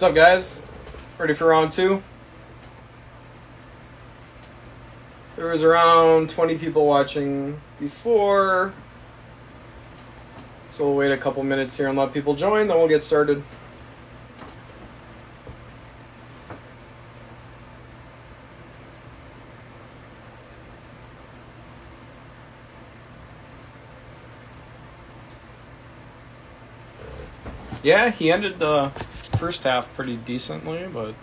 What's up, guys? Ready for round two? There was around 20 people watching before, so we'll wait a couple minutes here and let people join, then we'll get started. Yeah, he ended the first half pretty decently, but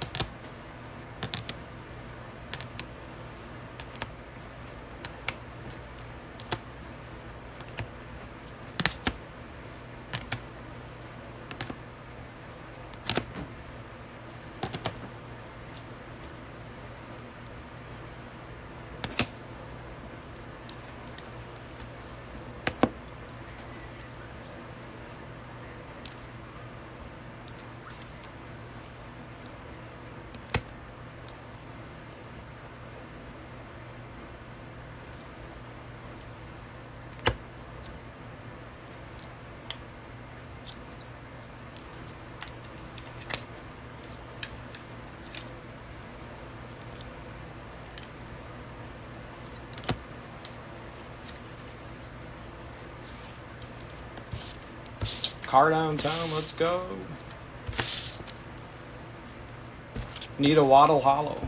car downtown, let's go. Need a Waddle Hollow.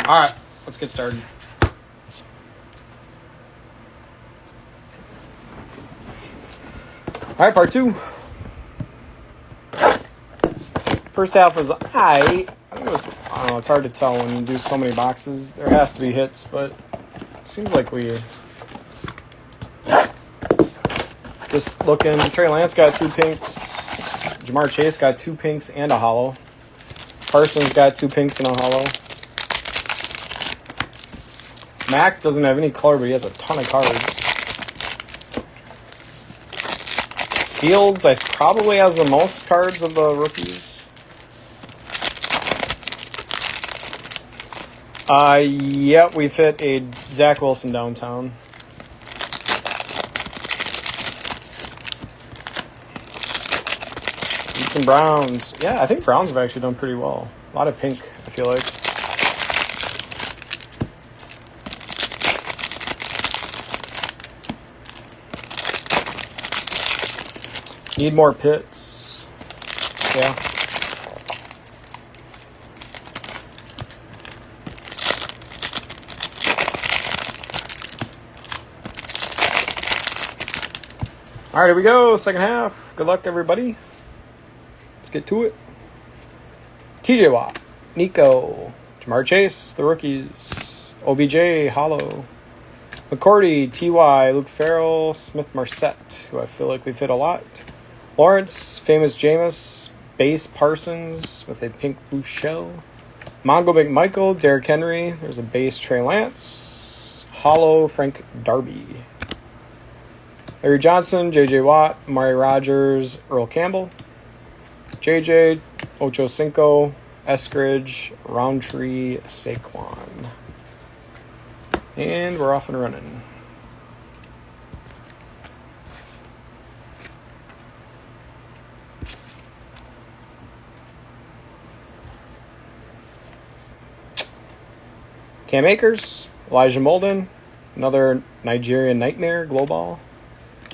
Alright, let's get started. Alright, part two. First half was I think it was, I don't know, it's hard to tell when you do so many boxes. There has to be hits, but it seems like we just looking. Trey Lance got 2 pinks. Jamar Chase got 2 pinks and a hollow. Parsons got 2 pinks and a hollow. Mac doesn't have any color, but he has a ton of cards. Fields, I probably has the most cards of the rookies. Yep, we've hit a Zach Wilson downtown. Some Browns. Yeah, I think Browns have actually done pretty well. A lot of pink, I feel like. Need more pits. Yeah. All right, here we go. Second half. Good luck, everybody. Get to it. TJ Watt, Nico, Jamar Chase, the rookies, OBJ, Hollow, McCourty, TY, Luke Farrell, Smith Marset, who I feel like we've hit a lot, Lawrence, Famous Jameis, Base Parsons with a pink blue shell, Mongo McMichael, Derrick Henry, there's a base Trey Lance, Hollow, Frank Darby, Larry Johnson, JJ Watt, Amari Rogers, Earl Campbell, JJ, Ocho Cinco, Eskridge, Roundtree, Saquon. And we're off and running. Cam Akers, Elijah Molden, another Nigerian Nightmare, Global.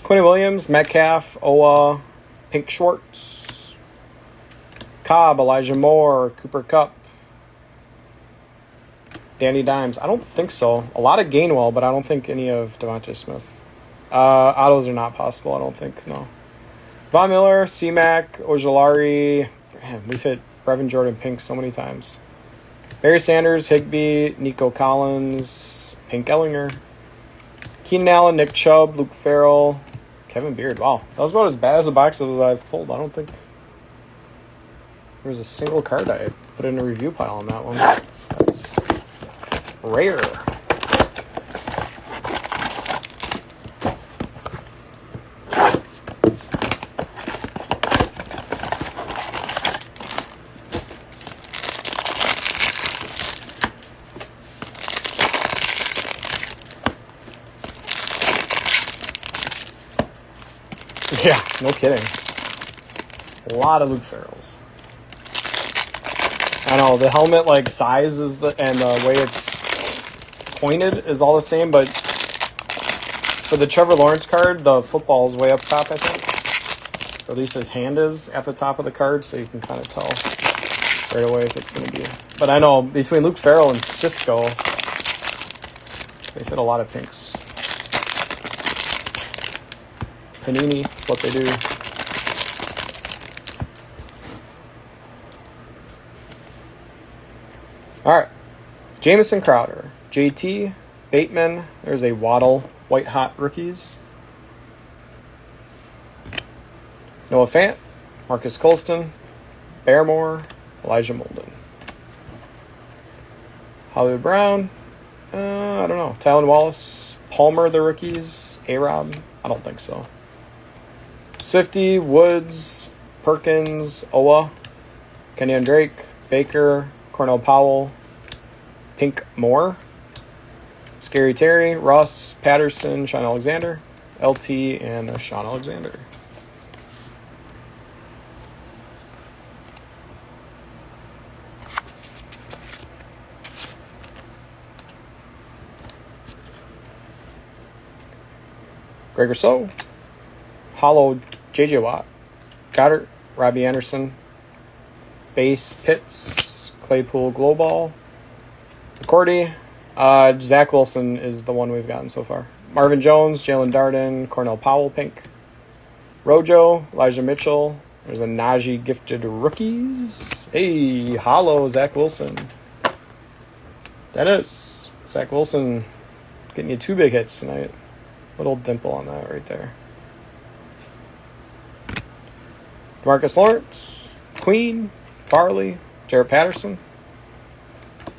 Quinn Williams, Metcalf, Owa, Pink Schwartz. Cobb, Elijah Moore, Cooper Kupp, Danny Dimes. I don't think so. A lot of Gainwell, but I don't think any of Devontae Smith. Autos are not possible, I don't think, no. Von Miller, C-Mac, Ojolari. Man, we've hit Brevin Jordan Pink so many times. Barry Sanders, Higbee, Nico Collins, Pink Ellinger. Keenan Allen, Nick Chubb, Luke Farrell, Kevin Beard. Wow, that was about as bad as the boxes I've pulled. I don't think there was a single card I put in a review pile on that one. That's rare. Yeah, no kidding. A lot of Luke Farrells. I know the helmet like size is and the way it's pointed is all the same, but for the Trevor Lawrence card, the football is way up top, I think. Or at least his hand is at the top of the card, so you can kind of tell right away if it's going to be. But I know between Luke Farrell and Cisco, they fit a lot of pinks. Panini, that's what they do. All right, Jamison Crowder, JT, Bateman. There's a Waddle, White Hot Rookies. Noah Fant, Marcus Colston, Barrymore, Elijah Molden. Hollywood Brown, I don't know. Tylen Wallace, Palmer, the rookies. A-Rob, I don't think so. Swifty, Woods, Perkins, Owa, Kenyon Drake, Baker, Cornell Powell, Pink Moore, Scary Terry, Russ, Patterson, Sean Alexander, LT, and Sean Alexander. Gregor So, Hollow, J.J. Watt, Goddard, Robbie Anderson, Base Pitts, Claypool Global, McCourty, Zach Wilson is the one we've gotten so far. Marvin Jones, Jalen Darden, Cornell Powell Pink, Rojo, Elijah Mitchell. There's a Najee Gifted Rookies. Hey, Hollow, Zach Wilson. That is Zach Wilson getting you 2 big hits tonight. Little dimple on that right there. DeMarcus Lawrence, Queen, Farley, Jared Patterson,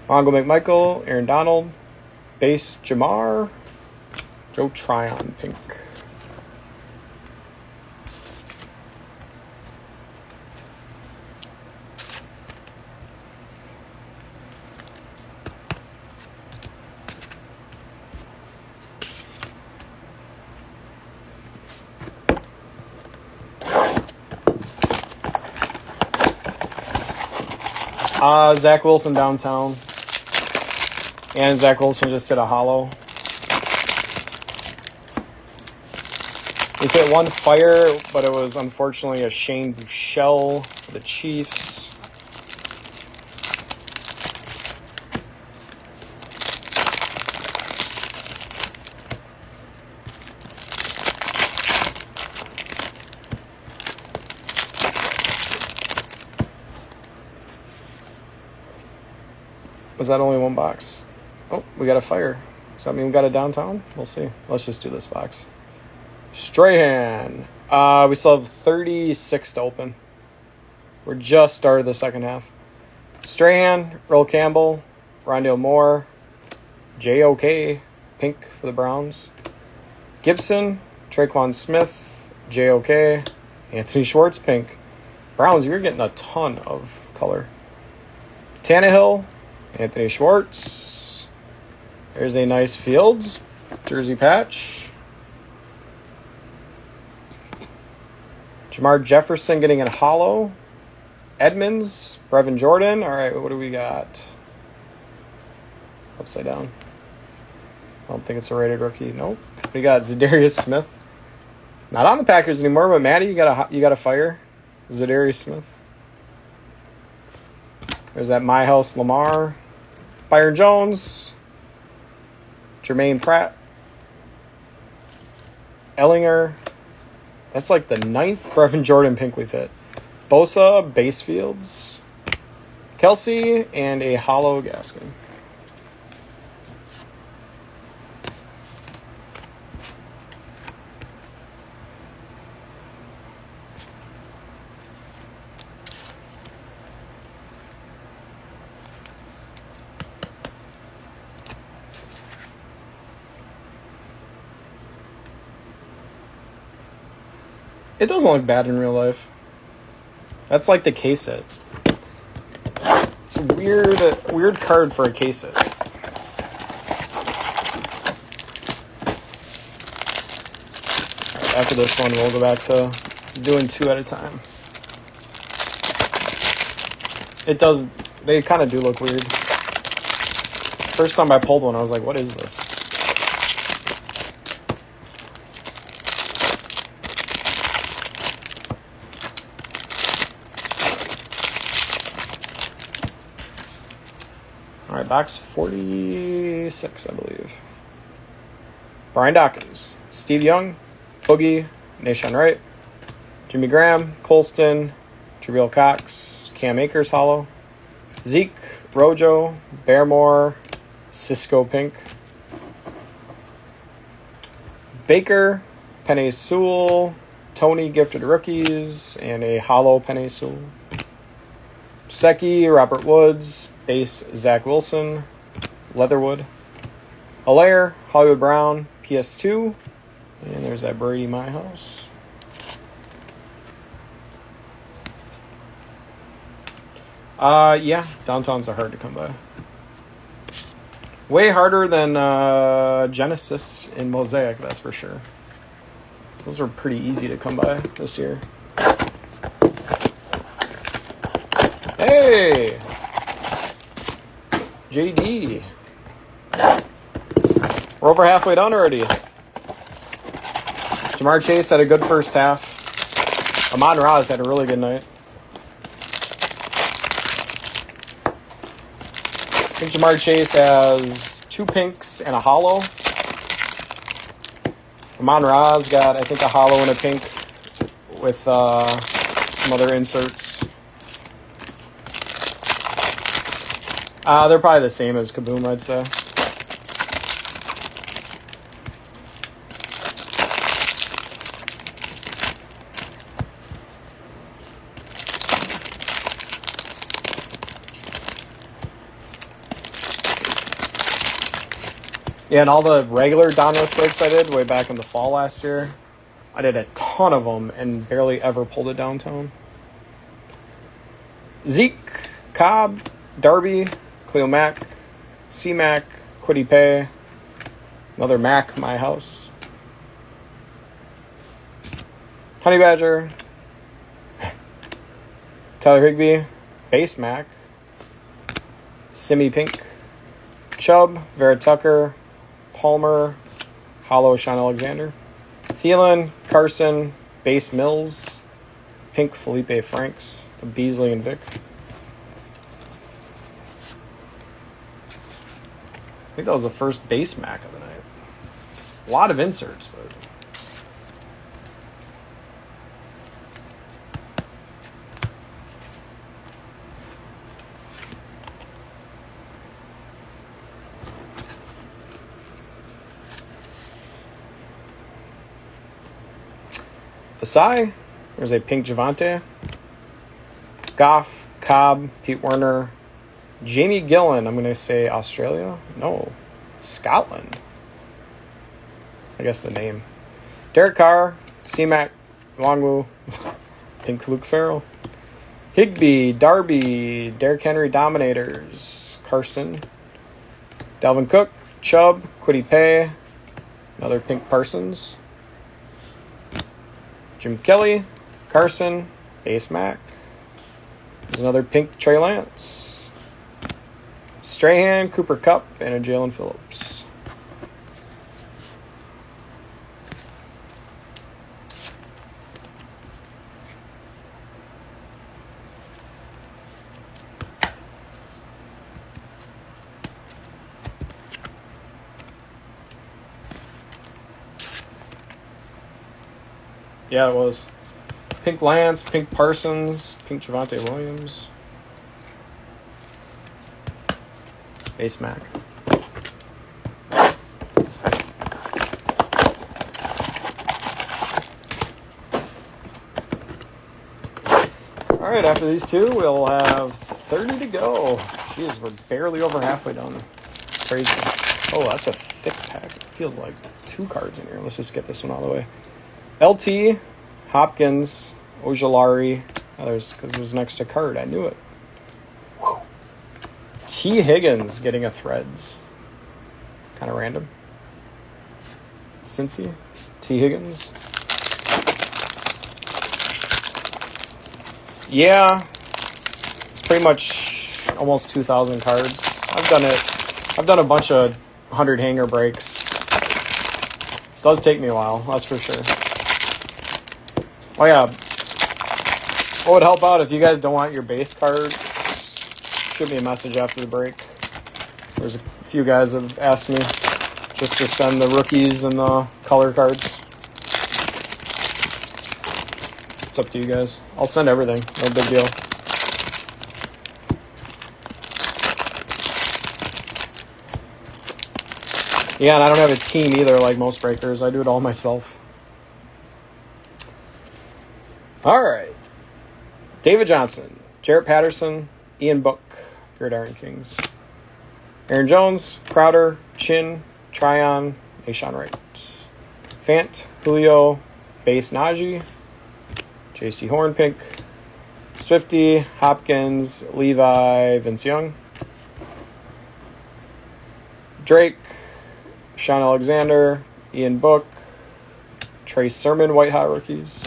Mongo McMichael, Aaron Donald, Base Jamar, Joe Tryon Pink. Zach Wilson downtown. And Zach Wilson just hit a hollow. We hit one fire, but it was unfortunately a Shane Buechele for the Chiefs. Was that only one box? Oh, we got a fire. Does that mean we got a downtown? We'll see. Let's just do this box. Strahan. We still have 36 to open. We're just started the second half. Strahan, Earl Campbell, Rondale Moore, JOK, Pink for the Browns. Gibson, Traquan Smith, JOK, Anthony Schwartz, Pink. Browns, you're getting a ton of color. Tannehill, Anthony Schwartz. There's a nice Fields jersey patch. Jamar Jefferson getting a hollow. Edmonds, Brevin Jordan. All right, what do we got? Upside down. I don't think it's a rated rookie. Nope. We got Zadarius Smith. Not on the Packers anymore, but Maddie, you got a fire. Zadarius Smith. There's that My House Lamar. Byron Jones. Jermaine Pratt. Ellinger. That's like the 9th Brevin Jordan pink we've hit. Bosa, Base Fields. Kelsey, and a hollow Gaskin. It doesn't look bad in real life. That's like the case hit. It's a weird card for a case hit. After this one, we'll go back to doing 2 at a time. It does. They kind of do look weird. First time I pulled one, I was like, what is this? All right, box 46, I believe. Brian Dawkins, Steve Young, Boogie, Nashon Wright, Jimmy Graham, Colston, Jabril Cox, Cam Akers hollow, Zeke, Rojo, Barrymore, Cisco Pink, Baker, Penny Sewell, Tony Gifted Rookies, and a hollow Penny Sewell. Secchi, Robert Woods, base Zach Wilson, Leatherwood, Allaire, Hollywood Brown, PS2, and there's that Brady My House. Yeah, downtowns are hard to come by. Way harder than Genesis in Mosaic, that's for sure. Those were pretty easy to come by this year. Hey! JD. We're over halfway done already. Jamar Chase had a good first half. Amon-Ra had a really good night. I think Jamar Chase has 2 pinks and a hollow. Amon-Ra's got, I think, a hollow and a pink with some other inserts. They're probably the same as Kaboom, I'd say. Yeah, and all the regular Domino's Flakes I did way back in the fall last year, I did a ton of them and barely ever pulled it downtown. Zeke, Cobb, Darby, Cleo Mack, C-Mac, Quiddy Pay, another Mac, My House, Honey Badger, Tyler Higbee, Base Mac, Simi Pink, Chubb, Vera Tucker, Palmer, Hollow Sean Alexander, Thielen, Carson, Base Mills, Pink Felipe Franks, the Beasley and Vic. I think that was the first base Mac of the night. A lot of inserts, but Asai, there's a pink Javante, Goff, Cobb, Pete Werner, Jamie Gillen, I'm going to say Australia? No, Scotland. I guess the name. Derek Carr, C-Mac, Longwu, pink Luke Farrell, Higbee, Darby, Derrick Henry Dominators, Carson, Dalvin Cook, Chubb, Quiddy Pay, another pink Parsons, Jim Kelly, Carson, Base Mac. There's another pink Trey Lance. Strahan, Cooper Kupp, and a Jalen Phillips. Yeah, it was. Pink Lance, pink Parsons, pink Javonte Williams. Base Mac. All right, after these two, we'll have 30 to go. Jeez, we're barely over halfway done. It's crazy. Oh, that's a thick pack. It feels like 2 cards in here. Let's just get this one out of the way. LT, Hopkins, Ojulari. Because there's an extra card. I knew it. Whew. T. Higgins getting a Threads. Kind of random. Cincy. T. Higgins. Yeah. It's pretty much almost 2,000 cards. I've done a bunch of 100 hanger breaks. Does take me a while, that's for sure. Oh yeah, what would help out if you guys don't want your base cards, shoot me a message after the break. There's a few guys have asked me just to send the rookies and the color cards. It's up to you guys. I'll send everything, no big deal. Yeah, and I don't have a team either like most breakers. I do it all myself. All right. David Johnson, Jarrett Patterson, Ian Book, Gridiron Kings. Aaron Jones, Crowder, Chin, Tryon, Ashawn Wright. Fant, Julio, Base Najee, JC Hornpink, Swifty, Hopkins, Levi, Vince Young. Drake, Sean Alexander, Ian Book, Trace Sermon, White Hot Rookies.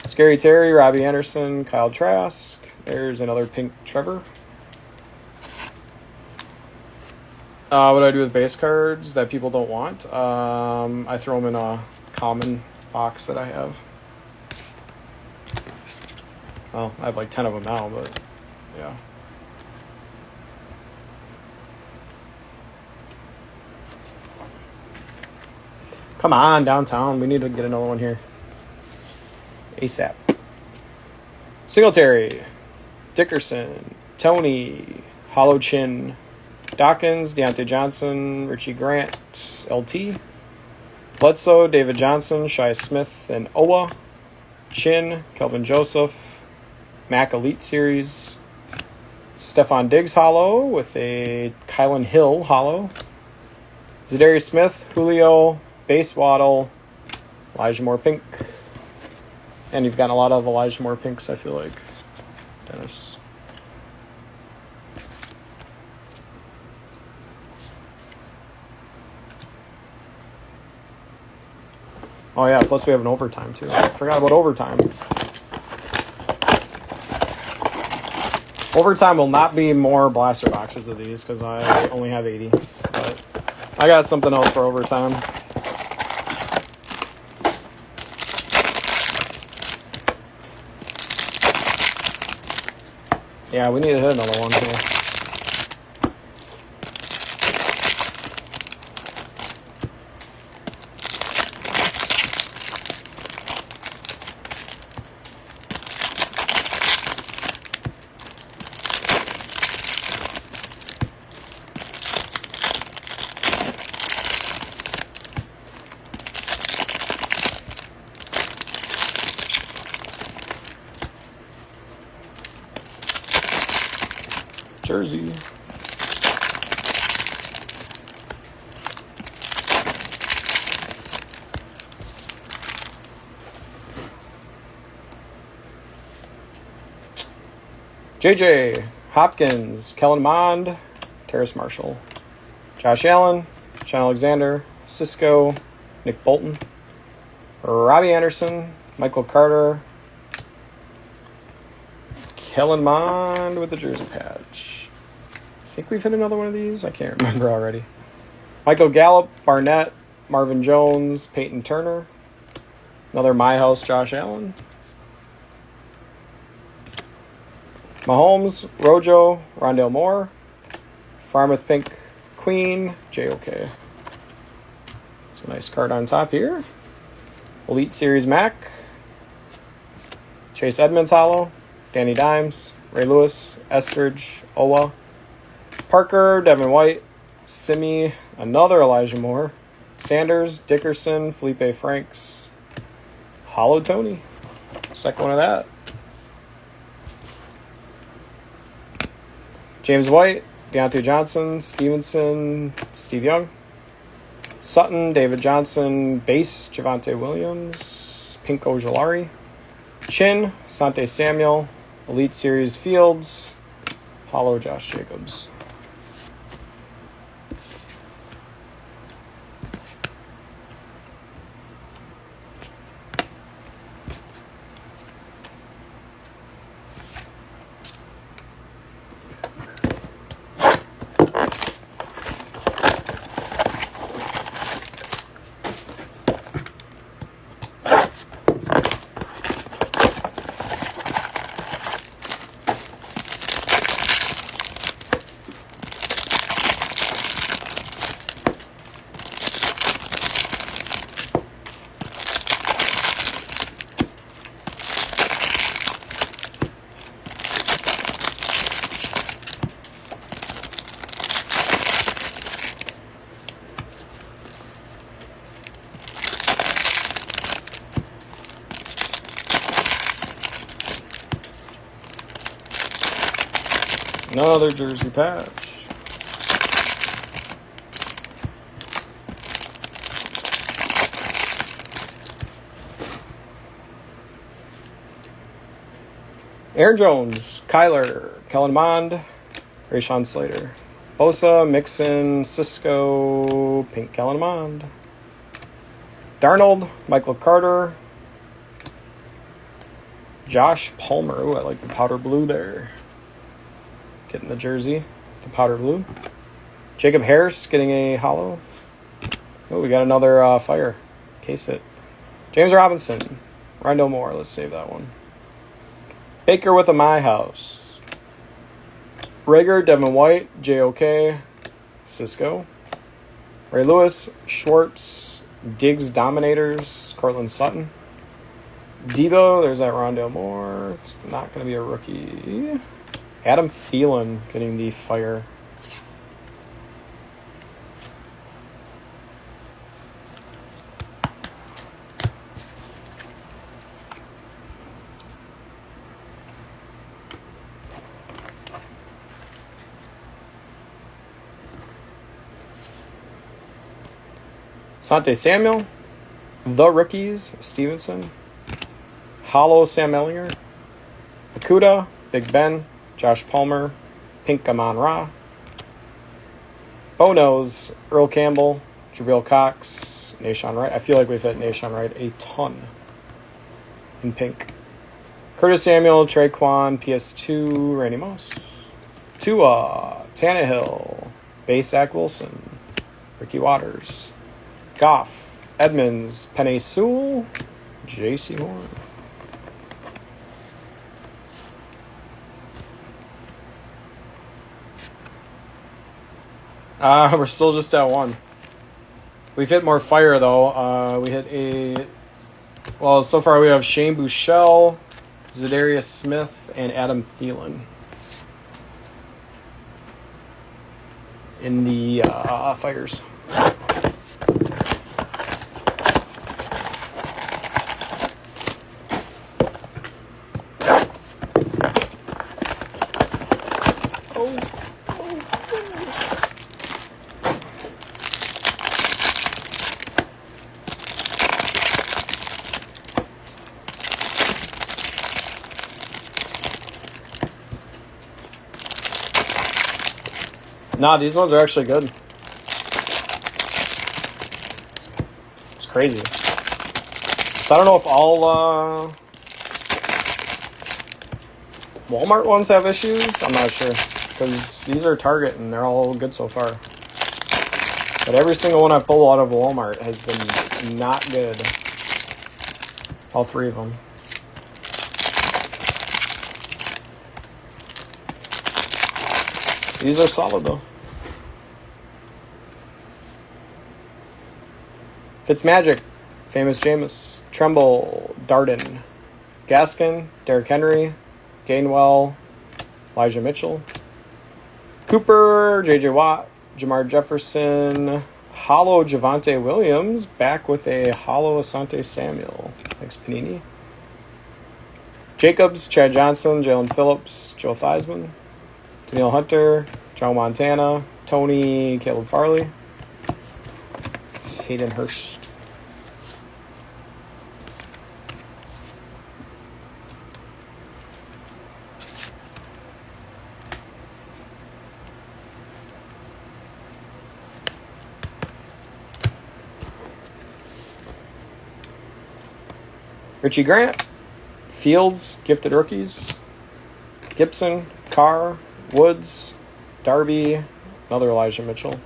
Scary Terry, Robbie Anderson, Kyle Trask. There's another pink Trevor. What do I do with base cards that people don't want? I throw them in a common box that I have. Well, I have like 10 of them now, but yeah. Come on, downtown. We need to get another one here. ASAP. Singletary, Dickerson, Tony, Hollow Chin, Dawkins, Deontay Johnson, Richie Grant, LT, Bledsoe, David Johnson, Shai Smith, and Owa, Chin, Kelvin Joseph, Mac Elite Series, Stephon Diggs Hollow with a Kylan Hill Hollow, Zadarius Smith, Julio, Base Waddle, Elijah Moore Pink. And you've gotten a lot of Elijah Moore Pinks, I feel like, Dennis. Oh yeah, plus we have an overtime too. I forgot about overtime. Overtime will not be more blaster boxes of these because I only have 80. But I got something else for overtime. Yeah, we need to hit another one here. Jersey. JJ, Hopkins, Kellen Mond, Terrace Marshall, Josh Allen, Sean Alexander, Cisco, Nick Bolton, Robbie Anderson, Michael Carter, Kellen Mond with the jersey patch. I think we've hit another one of these. I can't remember already. Michael Gallup, Barnett, Marvin Jones, Peyton Turner. Another My House, Josh Allen. Mahomes, Rojo, Rondale Moore. Farmouth Pink, Queen, JOK. It's a nice card on top here. Elite Series Mac. Chase Edmonds Hollow. Danny Dimes, Ray Lewis, Estridge, Owa, Parker, Devin White, Simi, another Elijah Moore, Sanders, Dickerson, Felipe Franks, Hollow Tony. Second one of that. James White, Deontay Johnson, Stevenson, Steve Young, Sutton, David Johnson, Base, Javonte Williams, Pink Ojolari, Chin, Sante Samuel, Elite Series Fields, Hollow Josh Jacobs. Another jersey patch. Aaron Jones, Kyler, Kellen Mond, Rashawn Slater, Bosa, Mixon, Cisco, Pink Kellen Mond, Darnold, Michael Carter, Josh Palmer. Ooh, I like the powder blue there. Getting the jersey, the powder blue. Jacob Harris getting a hollow. Oh, we got another fire. Case hit. James Robinson, Rondell Moore. Let's save that one. Baker with a My House. Rager, Devin White, JOK, Cisco. Ray Lewis, Schwartz, Diggs Dominators, Cortland Sutton. Debo, there's that Rondell Moore. It's not going to be a rookie. Adam Thielen getting the fire. Asante Samuel, the rookies, Stevenson, Hollow Sam Ellinger, Akuda, Big Ben, Josh Palmer, Pink Amon Ra, Bonos, Earl Campbell, Jabril Cox, Nashawn Wright. I feel like we've hit Nashawn Wright a ton in pink. Curtis Samuel, Traquan, PS2, Randy Moss, Tua, Tannehill, Zach Wilson, Ricky Waters, Goff, Edmonds, Penny Sewell, J.C. Horn. We're still just at one. We've hit more fire, though. We hit a... Well, so far we have Shane Buechele, Zadarius Smith, and Adam Thielen in the fires. Nah, these ones are actually good. It's crazy. So I don't know if all Walmart ones have issues. I'm not sure. Because these are Target and they're all good so far. But every single one I pull out of Walmart has been not good. All three of them. These are solid though. Fitzmagic, Famous Jameis, Tremble, Darden, Gaskin, Derrick Henry, Gainwell, Elijah Mitchell, Cooper, J.J. Watt, Jamar Jefferson, Hollow Javonte Williams, back with a Hollow Asante Samuel. Thanks, Panini. Jacobs, Chad Johnson, Jalen Phillips, Joe Theismann, Danielle Hunter, Joe Montana, Tony, Caleb Farley, Hayden Hurst. Richie Grant, Fields, Gifted Rookies, Gibson, Carr, Woods, Darby, another Elijah Mitchell,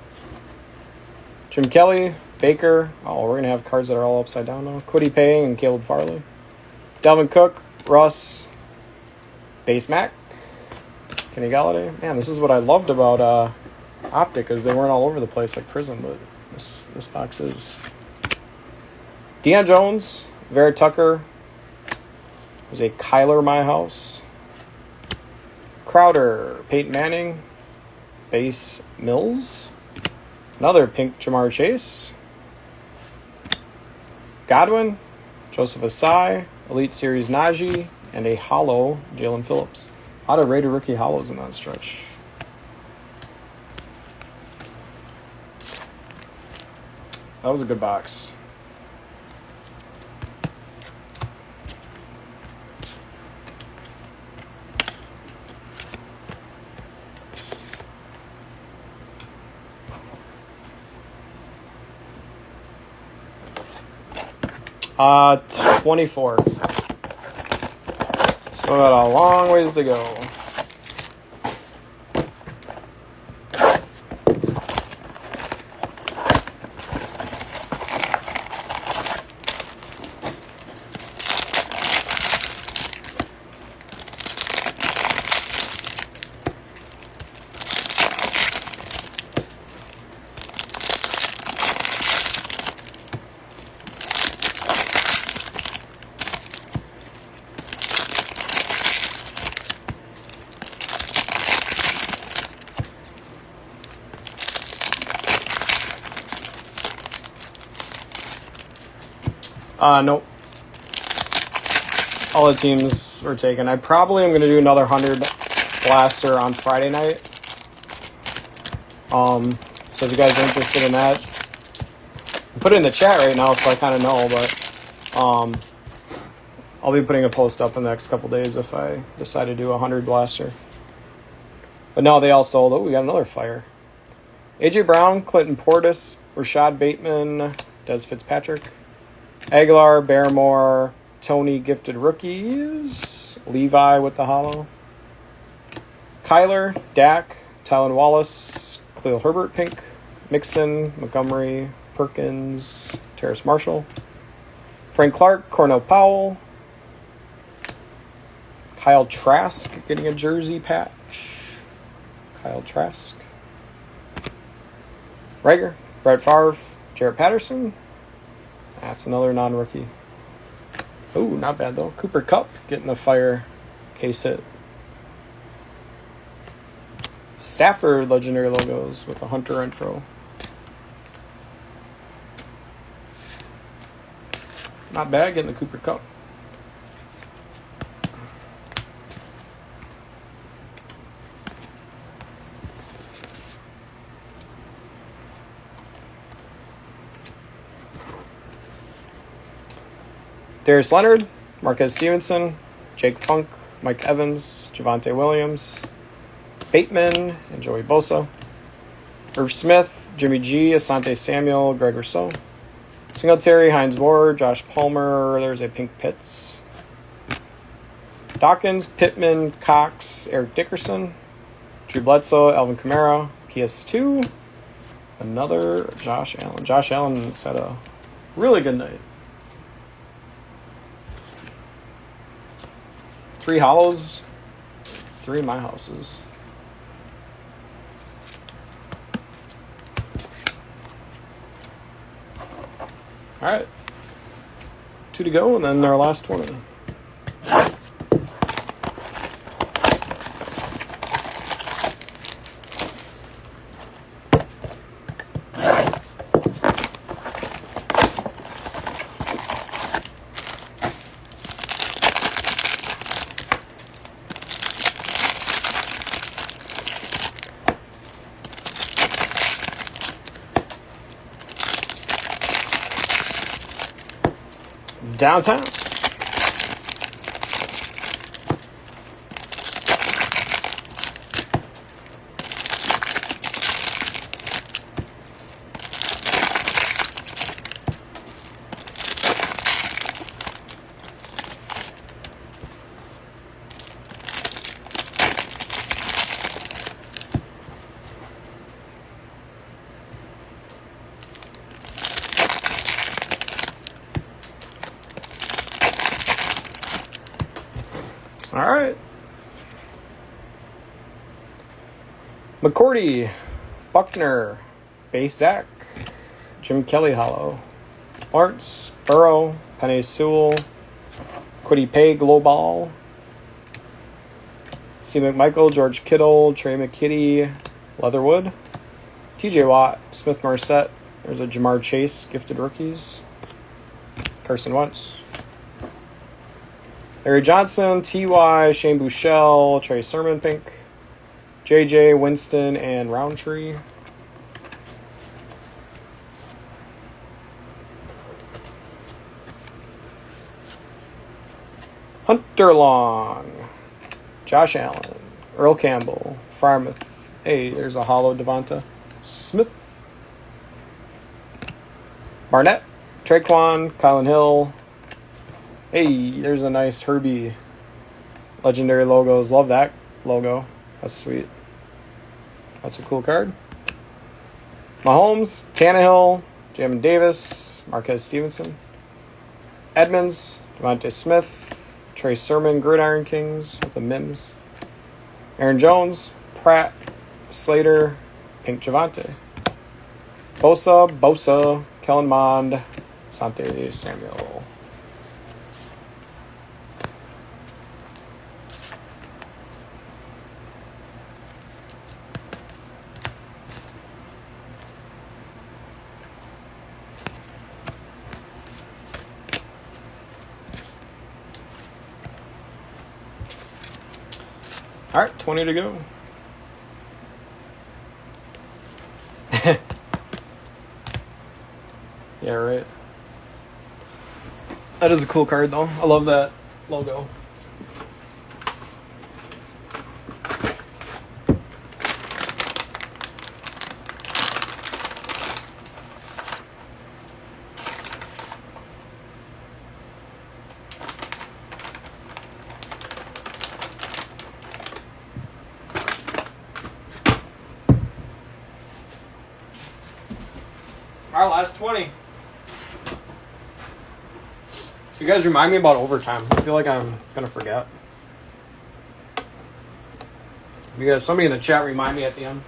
Jim Kelly, Baker. Oh, we're going to have cards that are all upside down now. Kwity Paye and Caleb Farley. Dalvin Cook, Russ, Base Mac, Kenny Galladay. Man, this is what I loved about Optic, is they weren't all over the place like Prism, but this box is. Deion Jones, Vera Tucker. There's a Kyler My House. Crowder, Peyton Manning, Base Mills. Another pink Jamar Chase. Godwin, Joseph Asai, Elite Series Najee, and a hollow Jalen Phillips. A lot of Raider rookie hollows in that stretch. That was a good box. Uh, 24. So got a long ways to go. Nope. All the teams were taken. I probably am going to do another 100 blaster on Friday night. So if you guys are interested in that, put it in the chat right now so I kind of know, but I'll be putting a post up in the next couple days if I decide to do a 100 blaster. But no, they all sold. Oh, we got another fire. AJ Brown, Clinton Portis, Rashad Bateman, Des Fitzpatrick, Aguilar, Barrymore, Tony Gifted Rookies, Levi with the hollow, Kyler, Dak, Tylen Wallace, Khalil Herbert Pink, Mixon, Montgomery, Perkins, Terrace Marshall, Frank Clark, Cornell Powell, Kyle Trask getting a jersey patch, Kyle Trask, Rager, Brett Favre, Jarrett Patterson. That's another non-rookie. Ooh, not bad though. Cooper Kupp getting the fire case hit. Stafford legendary logos with a Hunter intro. Not bad getting the Cooper Kupp. Darius Leonard, Marquez Stevenson, Jake Funk, Mike Evans, Javonte Williams, Bateman, and Joey Bosa, Irv Smith, Jimmy G, Asante Samuel, Greg Rousseau, Singletary, Hines Ward, Josh Palmer, there's a Pink Pitts, Dawkins, Pittman, Cox, Eric Dickerson, Drew Bledsoe, Alvin Kamara, PS2, another Josh Allen. Josh Allen's had a really good night. 3 hollows, 3 of my houses. All right, 2 to go, and then our last 20. Downtown. All right. McCourty, Buckner, Base Zach, Jim Kelly hollow, Lawrence, Burrow, Penny Sewell, Quiddy Pay Global, C. McMichael, George Kittle, Trey McKitty, Leatherwood, TJ Watt, Smith Marset, there's a Jamar Chase, Gifted Rookies, Carson Wentz, Larry Johnson, T.Y., Shane Buechele, Trey Sermon Pink, J.J., Winston, and Roundtree. Hunter Long, Josh Allen, Earl Campbell, Farmouth. Hey, there's a hollow Devonta Smith. Barnett, Traquan, Colin Hill. Hey, there's a nice Herbie. Legendary logos. Love that logo. That's sweet. That's a cool card. Mahomes, Tannehill, Jamin Davis, Marquez Stevenson. Edmonds, Devontae Smith, Trey Sermon, Gridiron Kings with the Mims. Aaron Jones, Pratt, Slater, Pink Javante. Bosa, Kellen Mond, Sante Samuel. All right, 20 to go. Yeah, right. That is a cool card, though. I love that logo. Our last 20. You guys remind me about overtime. I feel like I'm gonna forget. You guys, somebody in the chat remind me at the end.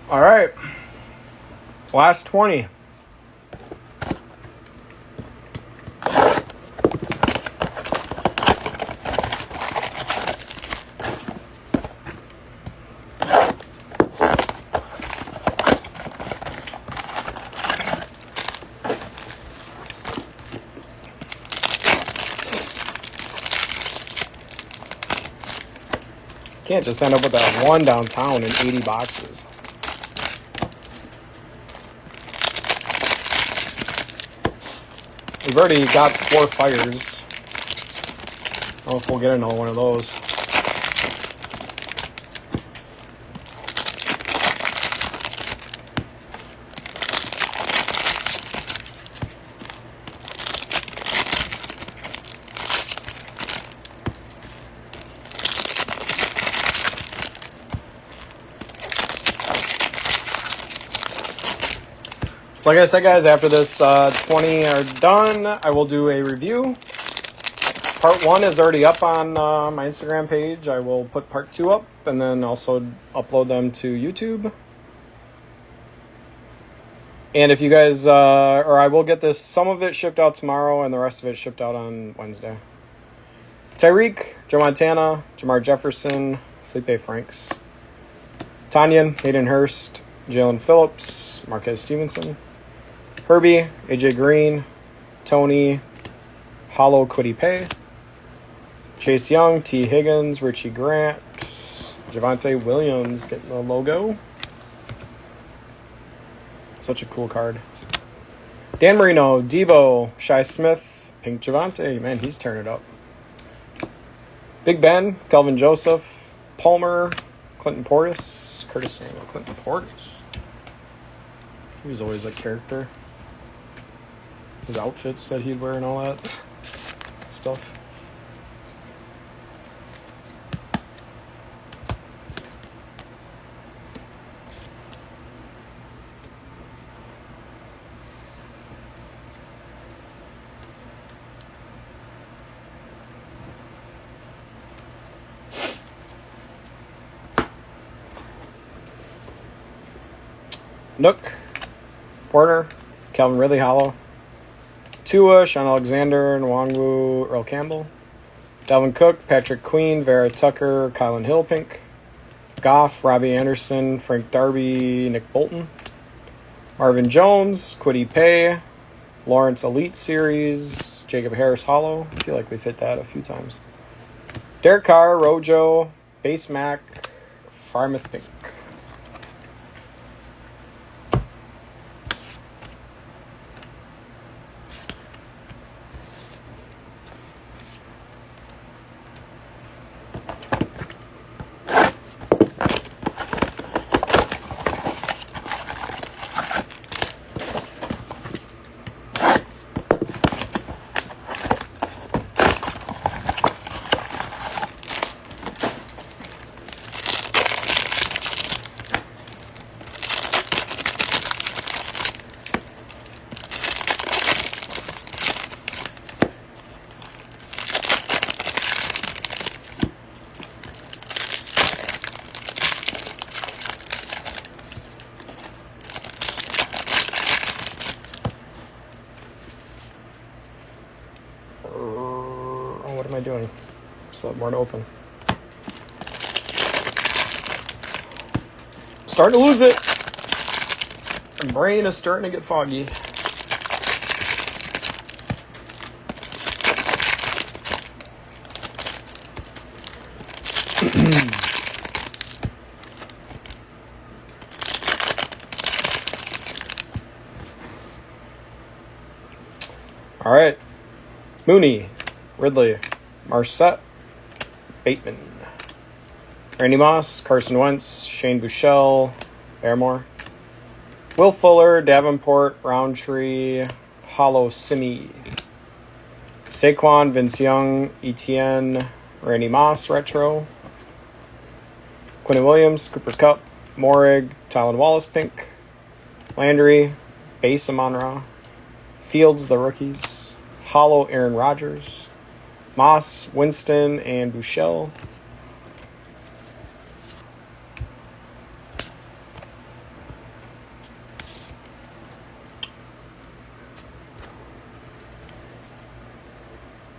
All right. Last 20. Can't just end up with that one downtown in 80 boxes. We've already got 4 fires. I don't know if we'll get another one of those. So like I said, guys, after this 20 are done, I will do a review. Part 1 is already up on my Instagram page. I will put part 2 up and then also upload them to YouTube. And if you guys, or I will get this, some of it shipped out tomorrow and the rest of it shipped out on Wednesday. Tyreek, Joe Montana, Jamar Jefferson, Felipe Franks, Tanyan, Hayden Hurst, Jalen Phillips, Marquez Stevenson, Herbie, AJ Green, Tony, Hollow Kwity Paye, Chase Young, T. Higgins, Richie Grant, Javonte Williams getting the logo. Such a cool card. Dan Marino, Debo, Shi Smith, Pink Javonte. Man, he's tearing it up. Big Ben, Kelvin Joseph, Palmer, Clinton Portis, Curtis Samuel, Clinton Portis. He was always a character. His outfits that he'd wear and all that stuff. Nook, Porter, Calvin Ridley Hollow, Tua, Sean Alexander, Nwangwu, Earl Campbell, Dalvin Cook, Patrick Queen, Vera Tucker, Kylan Hill Pink, Goff, Robbie Anderson, Frank Darby, Nick Bolton, Marvin Jones, Kwity Paye, Lawrence Elite Series, Jacob Harris Hollow. I feel like we've hit that a few times. Derek Carr, Rojo, Base Mac, Farmouth Pink. What am I doing? Still have more to open. Starting to lose it. My brain is starting to get foggy. All right. Mooney, Ridley, Marset, Bateman, Randy Moss, Carson Wentz, Shane Buechele, Barrymore, Will Fuller, Davenport, Roundtree, Hollow Simi, Saquon, Vince Young, Etienne, Randy Moss, Retro, Quinn Williams, Cooper Kupp, Morig, Tylan Wallace, Pink, Landry, Base Amon-Ra, Fields, the rookies, Hollow Aaron Rodgers, Moss, Winston, and Buechele.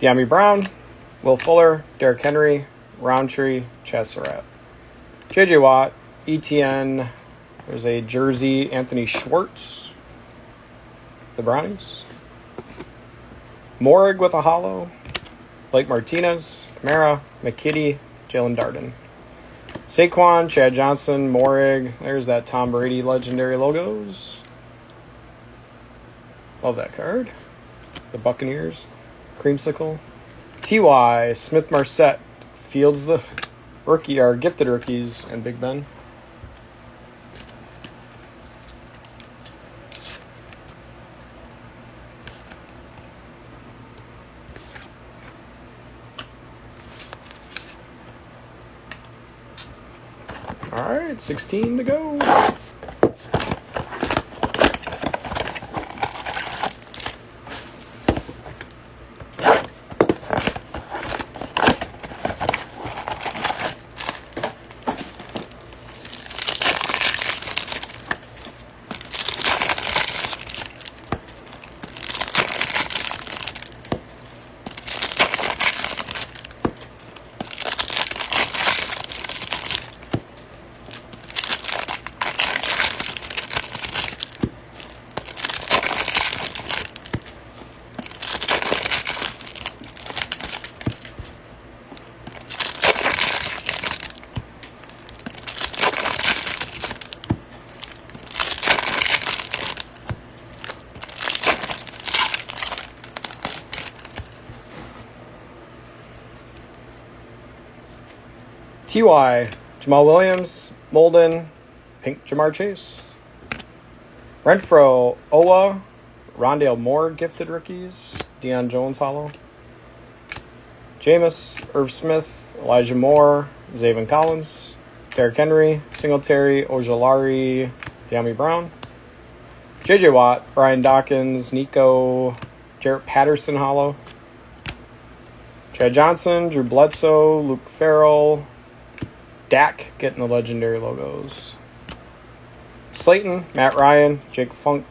De'Ami Brown, Will Fuller, Derrick Henry, Roundtree, Chaz Surratt, J.J. Watt, ETN. There's a jersey, Anthony Schwartz, the Brownies. Morig with a hollow, Blake Martinez, Kamara, McKitty, Jalen Darden. Saquon, Chad Johnson, Morig. There's that Tom Brady legendary logos. Love that card. The Buccaneers. Creamsicle. T.Y., Smith Marset, Fields the rookie, or gifted rookies, and Big Ben. All right, 16 to go. T.Y., Jamal Williams, Molden, Pink Jamar Chase, Renfro, Owa, Rondale Moore, gifted rookies, Deion Jones hollow, Jameis, Irv Smith, Elijah Moore, Zaven Collins, Derrick Henry, Singletary, Ojolari, De'Ami Brown, J.J. Watt, Brian Dawkins, Nico, Jarrett Patterson hollow, Chad Johnson, Drew Bledsoe, Luke Farrell, Dak getting the legendary logos. Slayton, Matt Ryan, Jake Funk,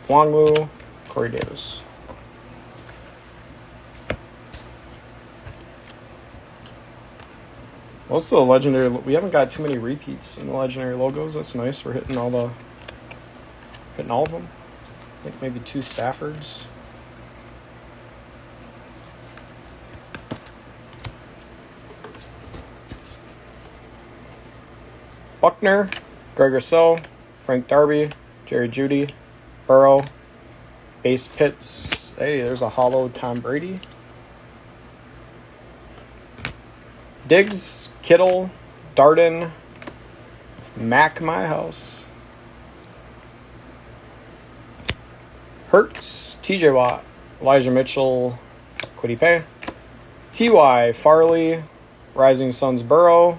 Wangwu, Corey Davis. Most of the legendary, we haven't got too many repeats in the legendary logos. That's nice. We're hitting all of them. I think maybe 2 Staffords. Buckner, Greg Rousseau, Frank Darby, Jerry Jeudy, Burrow, base Pitts. Hey, there's a hollow Tom Brady. Diggs, Kittle, Darden, Mac My House, Hurts, TJ Watt, Elijah Mitchell, Kwity Paye, TY, Farley, Rising Suns Burrow,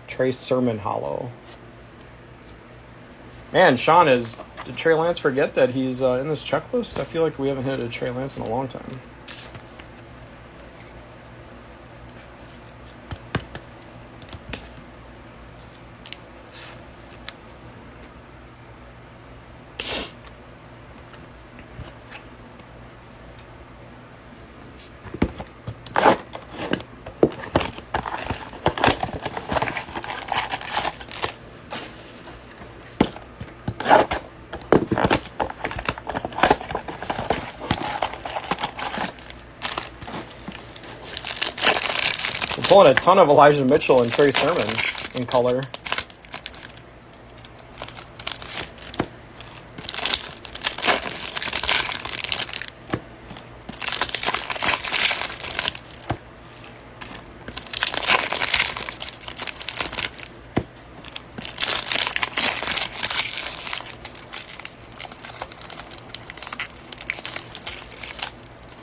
Trey Sermon hollow. Man, Sean, did Trey Lance forget that he's in this checklist? I feel like we haven't hit a Trey Lance in a long time. Pulling a ton of Elijah Mitchell and Trey Sermon in color.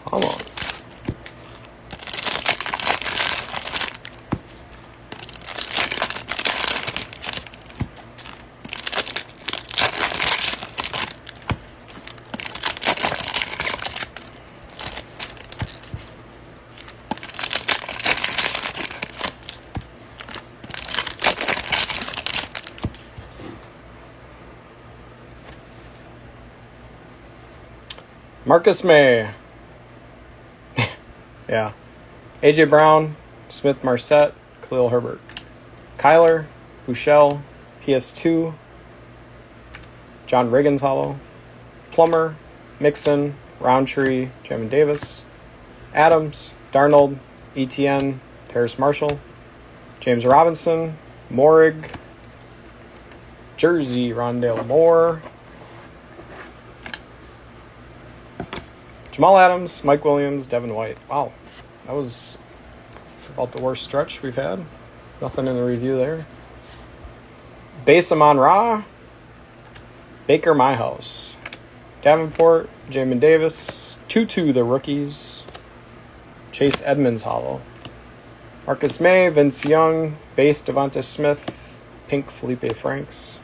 Come on. Marcus May. Yeah. AJ Brown, Smith Marset, Khalil Herbert. Kyler, Bouchel, PS2, John Riggins hollow. Plummer, Mixon, Roundtree, Jamin Davis. Adams, Darnold, ETN, Terrace Marshall. James Robinson, Morig, Jersey, Rondale Moore. Jamal Adams, Mike Williams, Devin White. Wow, that was about the worst stretch we've had. Nothing in the review there. Base Amon Ra, Baker Myhouse, Davenport, Jamin Davis, Tutu the rookies, Chase Edmonds hollow, Marcus May, Vince Young, base Devonta Smith, pink Felipe Franks,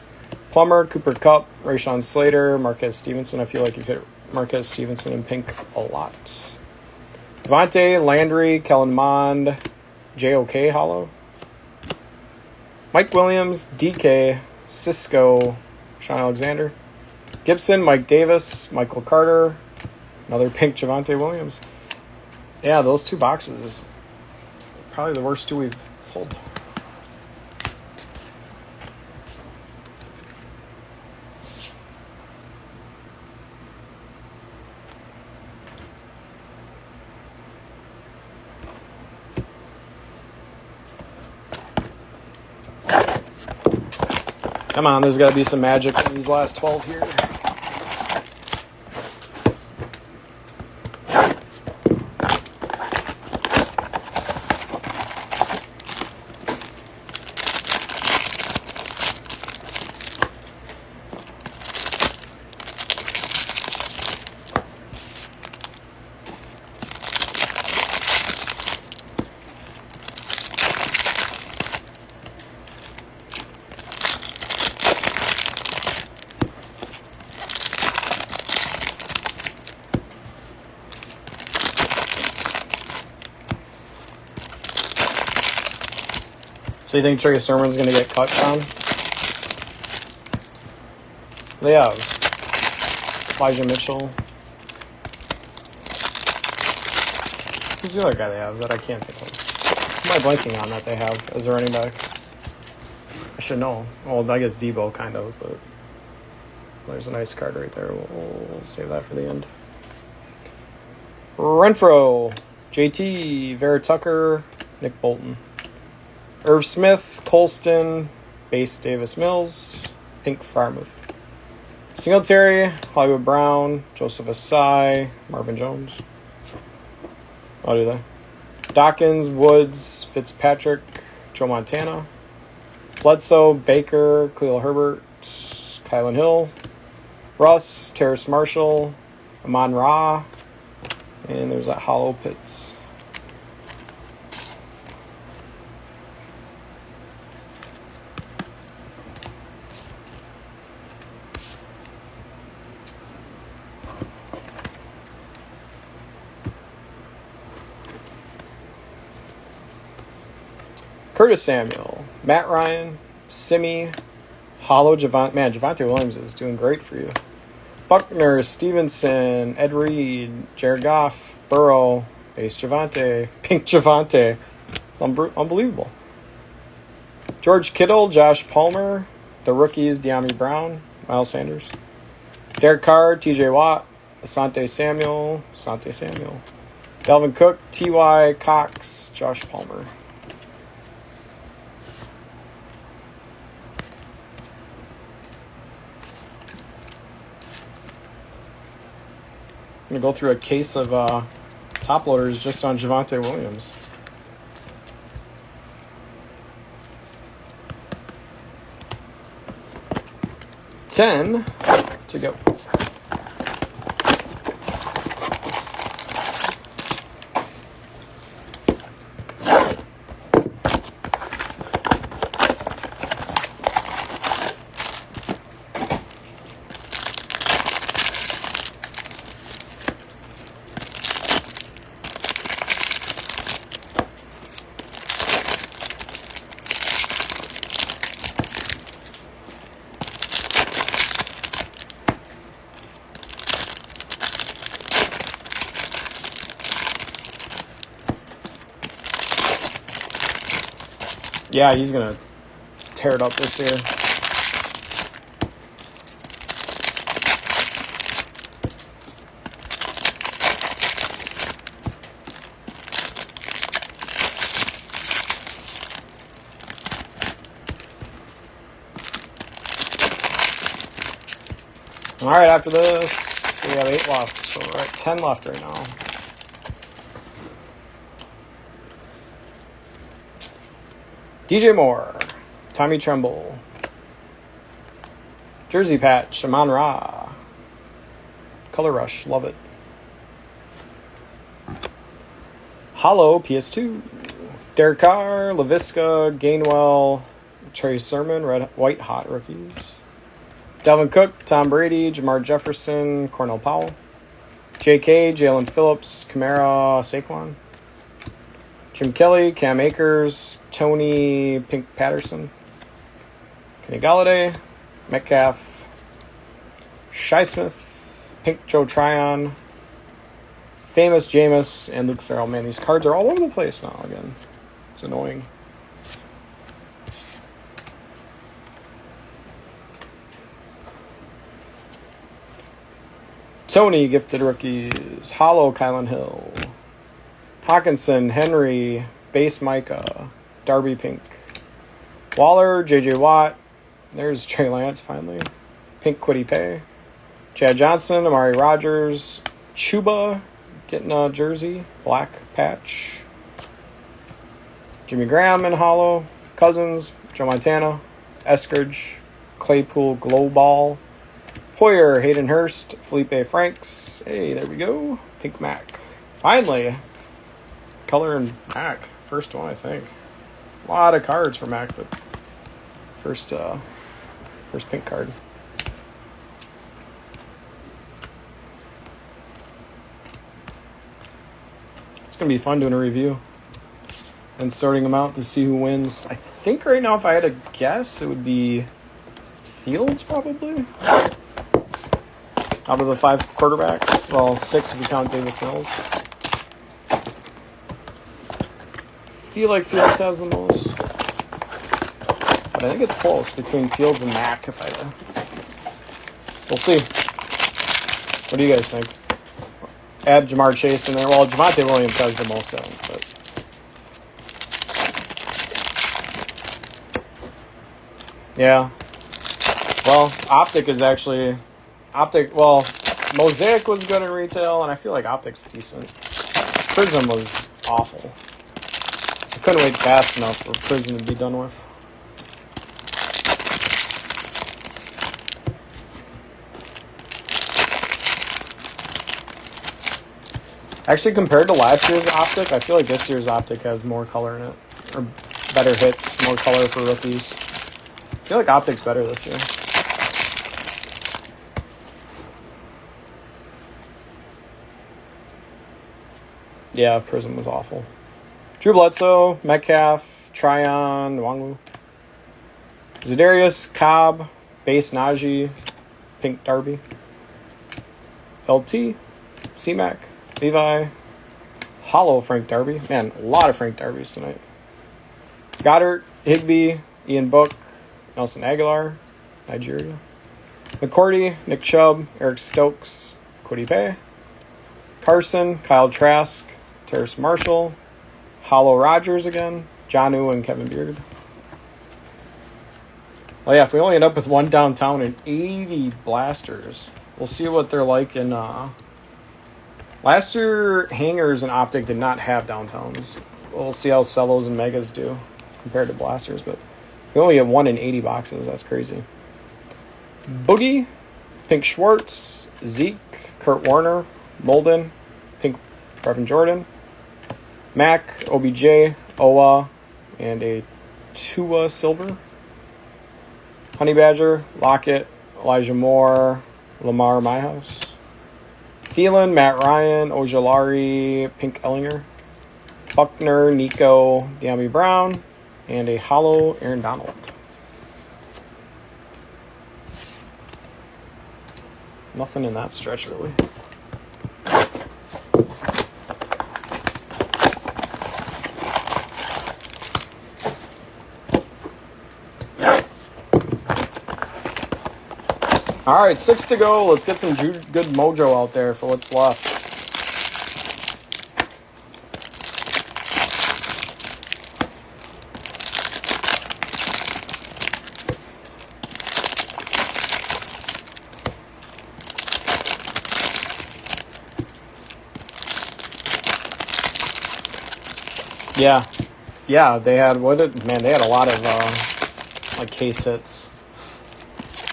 Plummer, Cooper Kupp, Rashawn Slater, Marquez Stevenson. I feel like you've hit Marquez Stevenson in pink a lot. Devontae, Landry, Kellen Mond, JOK hollow. Mike Williams, DK, Cisco, Sean Alexander. Gibson, Mike Davis, Michael Carter, another pink Javonte Williams. Yeah, those 2 boxes, probably the worst 2 we've pulled. Come on, there's got to be some magic in these last 12 here. So you think Trey Sermon's going to get cut, Tom? They have Elijah Mitchell. Who's the other guy they have that I can't think of? Who am I blanking on that they have as a running back? I should know. Well, I guess Debo kind of, but there's a nice card right there. We'll save that for the end. Renfro, JT, Vera Tucker, Nick Bolton. Irv Smith, Colston, Base Davis Mills, Pink Farmouth. Singletary, Hollywood Brown, Joseph Asai, Marvin Jones. I'll do that. Dawkins, Woods, Fitzpatrick, Joe Montana. Bledsoe, Baker, Khalil Herbert, Kylan Hill. Russ, Terrace Marshall, Amon Ra. And there's that Hollow Pitts. Curtis Samuel, Matt Ryan, Simi, Hollow Javante. Man, Javante Williams is doing great for you. Buckner, Stevenson, Ed Reed, Jared Goff, Burrow, Base Javante, Pink Javante. It's unbelievable. George Kittle, Josh Palmer, the rookies, De'Ami Brown, Miles Sanders. Derek Carr, TJ Watt, Asante Samuel. Dalvin Cook, T.Y. Cox, Josh Palmer. I'm going to go through a case of top loaders just on Javante Williams. $10 to go. Yeah, he's going to tear it up this year. All right, after this, we have 8 left, so we're at 10 left right now. DJ Moore, Tommy Tremble, Jersey Patch, Amon Ra, Color Rush, love it. Hollow, PS2, Derek Carr, LaVisca, Gainwell, Trey Sermon, White Hot rookies. Dalvin Cook, Tom Brady, Jamar Jefferson, Cornell Powell. JK, Jalen Phillips, Kamara, Saquon. Jim Kelly, Cam Akers, Tony Pink Patterson, Kenny Galladay, Metcalf, Shi Smith, Pink Joe Tryon, Famous Jameis, and Luke Farrell. Man, these cards are all over the place now again. It's annoying. Tony, gifted rookies. Hollow, Kylan Hill. Hawkinson, Henry, Base Micah, Darby Pink. Waller, J.J. Watt. There's Trey Lance, finally. Pink Quiddy Pay. Chad Johnson, Amari Rogers. Chuba, getting a jersey. Black patch. Jimmy Graham in Hollow. Cousins, Joe Montana. Eskridge, Claypool, Glowball. Poyer, Hayden Hurst, Felipe Franks. Hey, there we go. Pink Mac. Finally. Color and Mac. First one, I think. A lot of cards for Mac, but first pink card. It's going to be fun doing a review and sorting them out to see who wins. I think right now, if I had to guess, it would be Fields, probably. out of the 5 quarterbacks. Well, 6 if you count Davis Mills. Feel like Fields has the most. But I think it's close between Fields and Mack. We'll see. What do you guys think? Add Jamar Chase in there. Well, Javonte Williams has the most, I think. But yeah. Well, Optic is actually... well, Mosaic was good in retail, and I feel like Optic's decent. Prism was awful. I couldn't wait fast enough for Prism to be done with. Actually, compared to last year's Optic, I feel like this year's Optic has more color in it. Or better hits, more color for rookies. I feel like Optic's better this year. Yeah, Prism was awful. Drew Bledsoe, Metcalf, Tryon, Nwangwu. Za'Darius, Cobb, Base Najee, Pink Darby. LT, C-Mac, Levi, Hollow Frank Darby. Man, a lot of Frank Darbys tonight. Goddard, Higbee, Ian Book, Nelson Aguilar, Nigeria. McCourty, Nick Chubb, Eric Stokes, Kwity Paye. Carson, Kyle Trask, Terrace Marshall, Hollow Rogers again, Jonnu and Kevin Beard. Well, yeah, if we only end up with 1 downtown and 80 blasters, we'll see what they're like in... Last year, Hangers and Optic did not have downtowns. We'll see how Cellos and Megas do compared to blasters, but we only get 1 in 80 boxes. That's crazy. Boogie, Pink Schwartz, Zeke, Kurt Warner, Molden, Pink Brevin Jordan, Mac, OBJ, Owa, and a Tua Silver. Honey Badger, Lockett, Elijah Moore, Lamar Myhouse. Thielen, Matt Ryan, Ojolari, Pink Ellinger. Buckner, Nico, De'Ami Brown, and a hollow Aaron Donald. Nothing in that stretch, really. All right, 6 to go. Let's get some good mojo out there for what's left. Yeah, they had they had a lot of like case hits.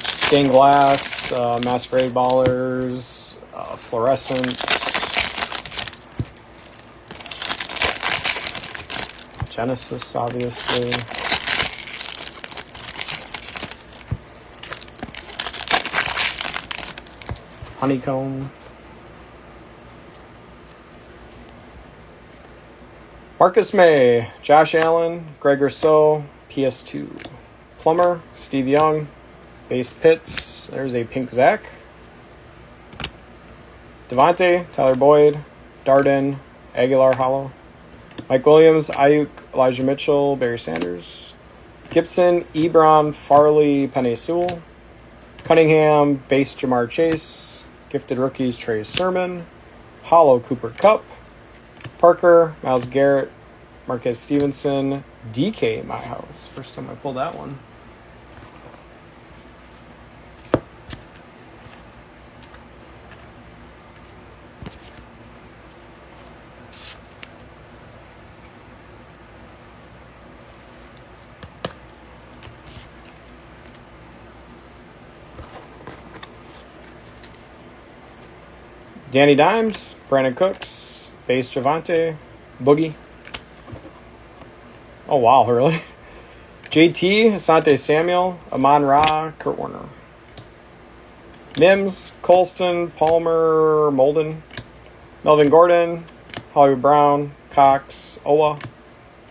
Stained Glass, Masquerade Ballers, Fluorescent, Genesis, obviously. Honeycomb. Marcus May, Josh Allen, Greg Rousseau, PS2. Plummer, Steve Young, Base Pitts, there's a Pink Zach. Devontae, Tyler Boyd, Darden, Aguilar Hollow. Mike Williams, Ayuk, Elijah Mitchell, Barry Sanders. Gibson, Ebron, Farley, Penny Sewell. Cunningham, Base Jamar Chase. Gifted Rookies, Trey Sermon. Hollow Cooper Kupp. Parker, Myles Garrett, Marquez Stevenson, DK My House. First time I pulled that one. Danny Dimes, Brandon Cooks, Base Javante, Boogie. Oh, wow, really? JT, Asante Samuel, Amon Ra, Kurt Warner. Mims, Colston, Palmer, Molden, Melvin Gordon, Hollywood Brown, Cox, Owa,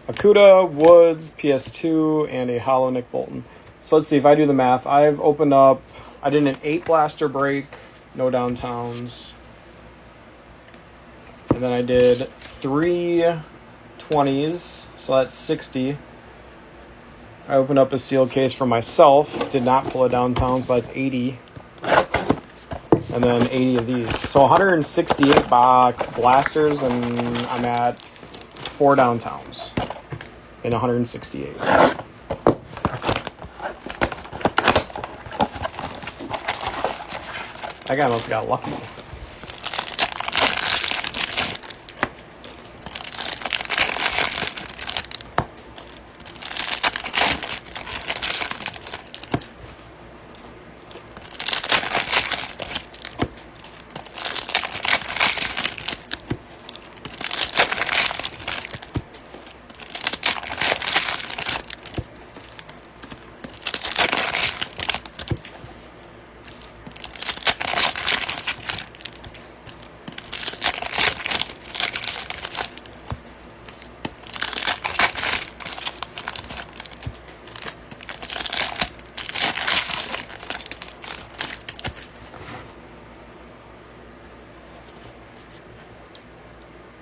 Akuda, Woods, PS2, and a hollow Nick Bolton. So let's see if I do the math. I've opened up, I did an 8 blaster break. no downtowns. And then I did 3 20s, so that's 60. I opened up a sealed case for myself, did not pull a downtown, so that's 80. And then 80 of these. So 168 blasters, and I'm at 4 downtowns in 168. That guy must have got lucky.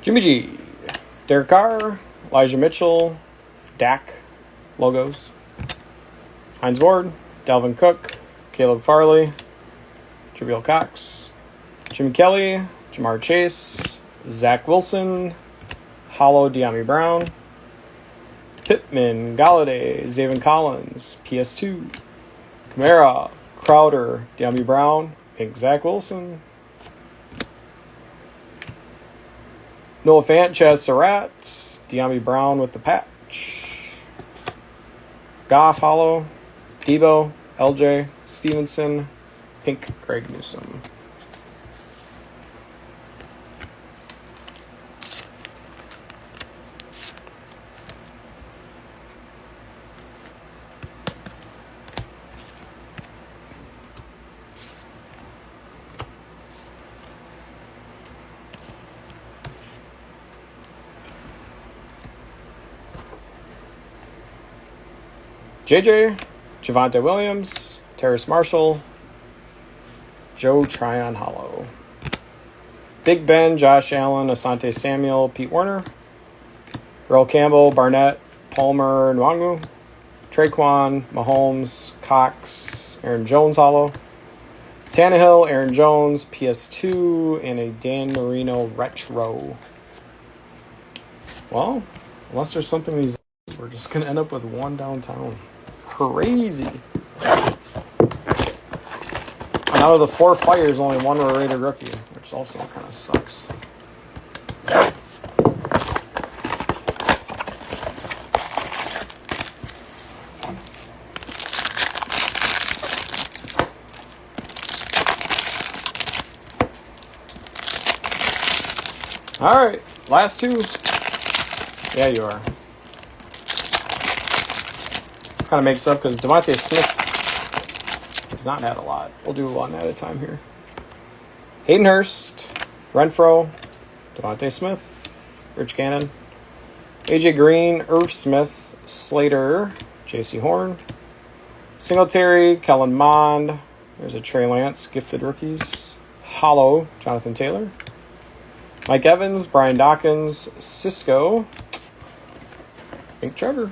Jimmy G, Derek Carr, Elijah Mitchell, Dak logos, Hines Ward, Dalvin Cook, Caleb Farley, Jabril Cox, Jimmy Kelly, Jamar Chase, Zach Wilson, Hollow De'Ami Brown, Pittman, Galladay, Zaven Collins, PS2, Kamara, Crowder, De'Ami Brown, Pink Zach Wilson, Noah Fant, Chaz Surratt, De'Ami Brown with the patch, Goff, Hollow, Debo, LJ, Stevenson, Pink Greg Newsome. JJ, Javonte Williams, Terrace Marshall, Joe Tryon Hollow, Big Ben, Josh Allen, Asante Samuel, Pete Werner, Earl Campbell, Barnett, Palmer, Nwangu, Traquan, Mahomes, Cox, Aaron Jones Hollow, Tannehill, Aaron Jones, PS2, and a Dan Marino Retro. Well, unless there's something in these, we're just going to end up with 1 downtown. Crazy. And out of the 4 fires, only 1 were rated rookie, which also kind of sucks. All right, last 2. Yeah, you are. Kind of makes up because Devontae Smith has not had a lot. We'll do 1 at a time here. Hayden Hurst, Renfro, Devontae Smith, Rich Gannon, AJ Green, Irv Smith, Slater, JC Horn, Singletary, Kellen Mond. There's a Trey Lance, gifted rookies. Hollow, Jonathan Taylor, Mike Evans, Brian Dawkins, Cisco, Pink Trevor,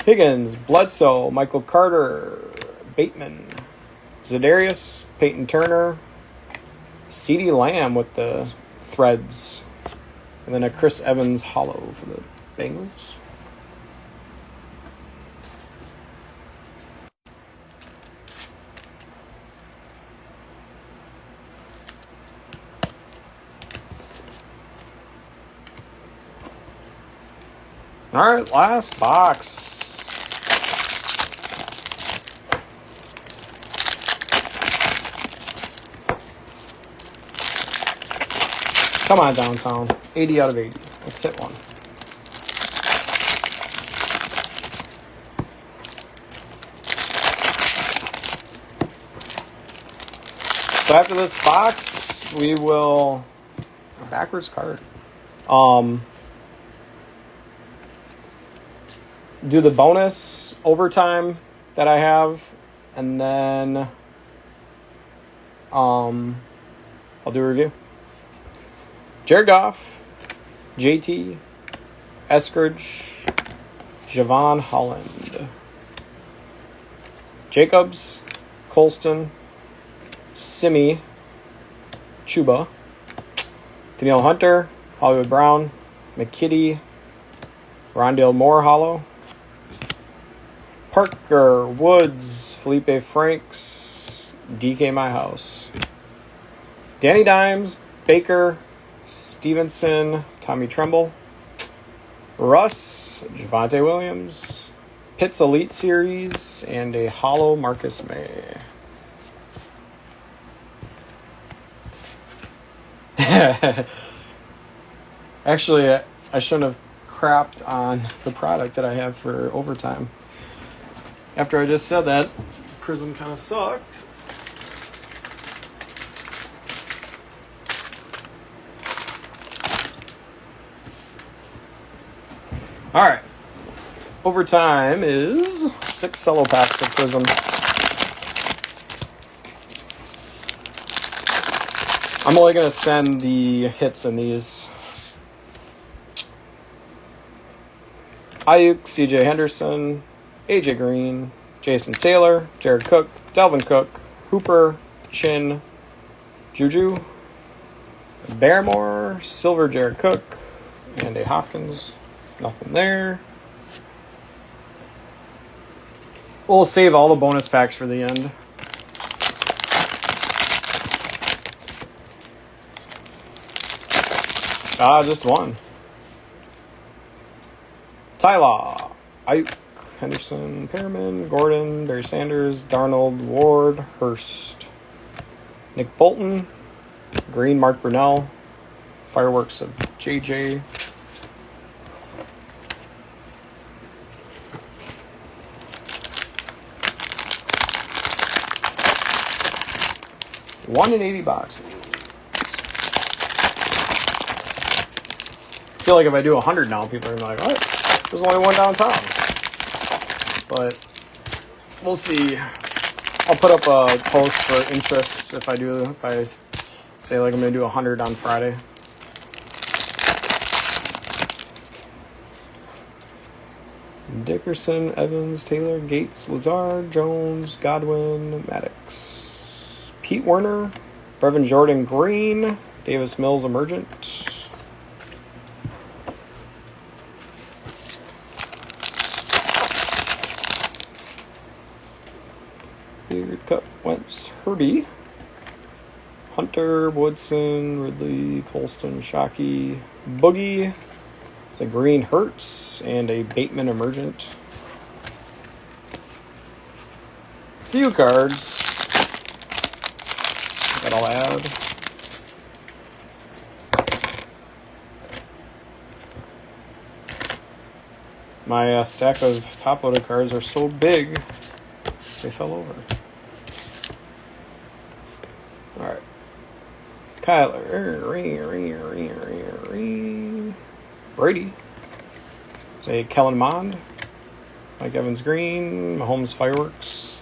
Higgins, Bledsoe, Michael Carter, Bateman, Za'Darius, Peyton Turner, CeeDee Lamb with the threads, and then a Chris Evans hollow for the Bengals. All right, last box. Come on, downtown. 80 out of 80. Let's hit 1. So after this box, we will... A backwards card. Do the bonus overtime that I have and then I'll do a review. Jared Goff, JT, Eskridge, Javon Holland, Jacobs, Colston, Simi, Chuba, Danielle Hunter, Hollywood Brown, McKitty, Rondale Moore Hollow, Parker, Woods, Felipe Franks, DK My House, Danny Dimes, Baker, Stevenson, Tommy Tremble, Russ, Javonte Williams, Pitts Elite Series, and a hollow Marcus May. Actually, I shouldn't have crapped on the product that I have for overtime. After I just said that, Prism kind of sucked. All right. Overtime is 6 cello packs of Prism. I'm only going to send the hits in these. Ayuk, CJ Henderson, AJ Green, Jason Taylor, Jared Cook, Dalvin Cook, Hooper, Chin, Juju, Barrymore, Silver Jared Cook, and a Hopkins. Nothing there. We'll save all the bonus packs for the end. Just one. Tyler, Ayuk, Henderson, Perriman, Gordon, Barry Sanders, Darnold, Ward, Hurst, Nick Bolton, Green, Mark Brunell, Fireworks of JJ, $1.80 box. I feel like if I do 100 now, people are going to be like, what? There's only one downtown. But we'll see. I'll put up a post for interest if I say like I'm going to do 100 on Friday. Dickerson, Evans, Taylor, Gates, Lazard, Jones, Godwin, Maddox, Pete Werner, Brevin Jordan Green, Davis Mills Emergent, Beard Cut, Wentz, Herbie, Hunter, Woodson, Ridley, Colston, Shockey, Boogie, the Green Hurts, and a Bateman Emergent. Few cards that I'll add. My stack of top-loaded cards are so big, they fell over. All right. Kyler, Brady. Say Kellen Mond, Mike Evans Green, Mahomes Fireworks.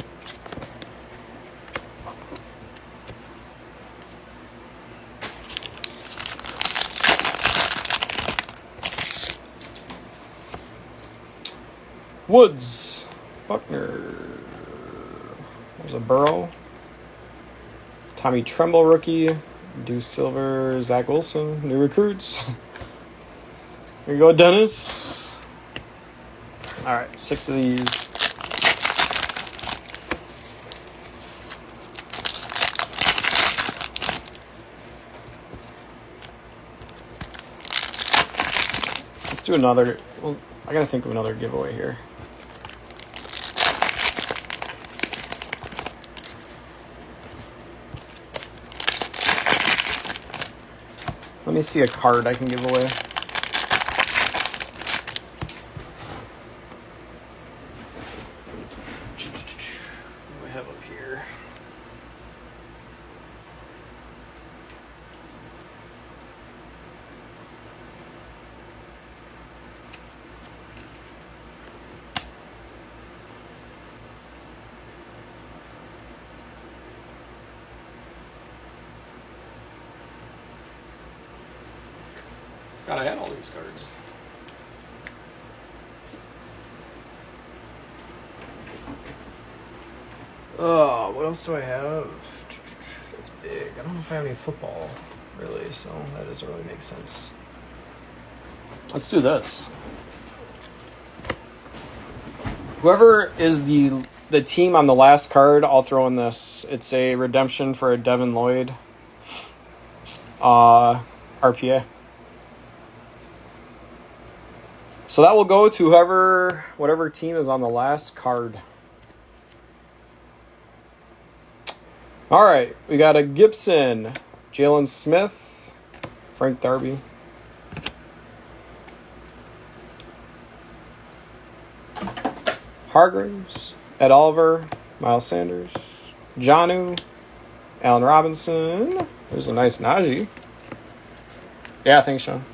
Woods, Buckner. There's a Burrow. Tommy Tremble rookie. Deuce Silver, Zach Wilson, new recruits. Here you go, Dennis. All right, 6 of these. Let's do another. Well, I gotta think of another giveaway here. Let me see a card I can give away. What do I have up here? God, I had all these cards. Oh, what else do I have? That's big. I don't know if I have any football, really, so that doesn't really make sense. Let's do this. Whoever is the team on the last card, I'll throw in this. It's a redemption for a Devin Lloyd RPA. So that will go to whatever team is on the last card. All right, we got a Gibson, Jalen Smith, Frank Darby. Hargreaves, Ed Oliver, Miles Sanders, Jonnu, Allen Robinson. There's a nice Najee. Yeah, thanks, Sean.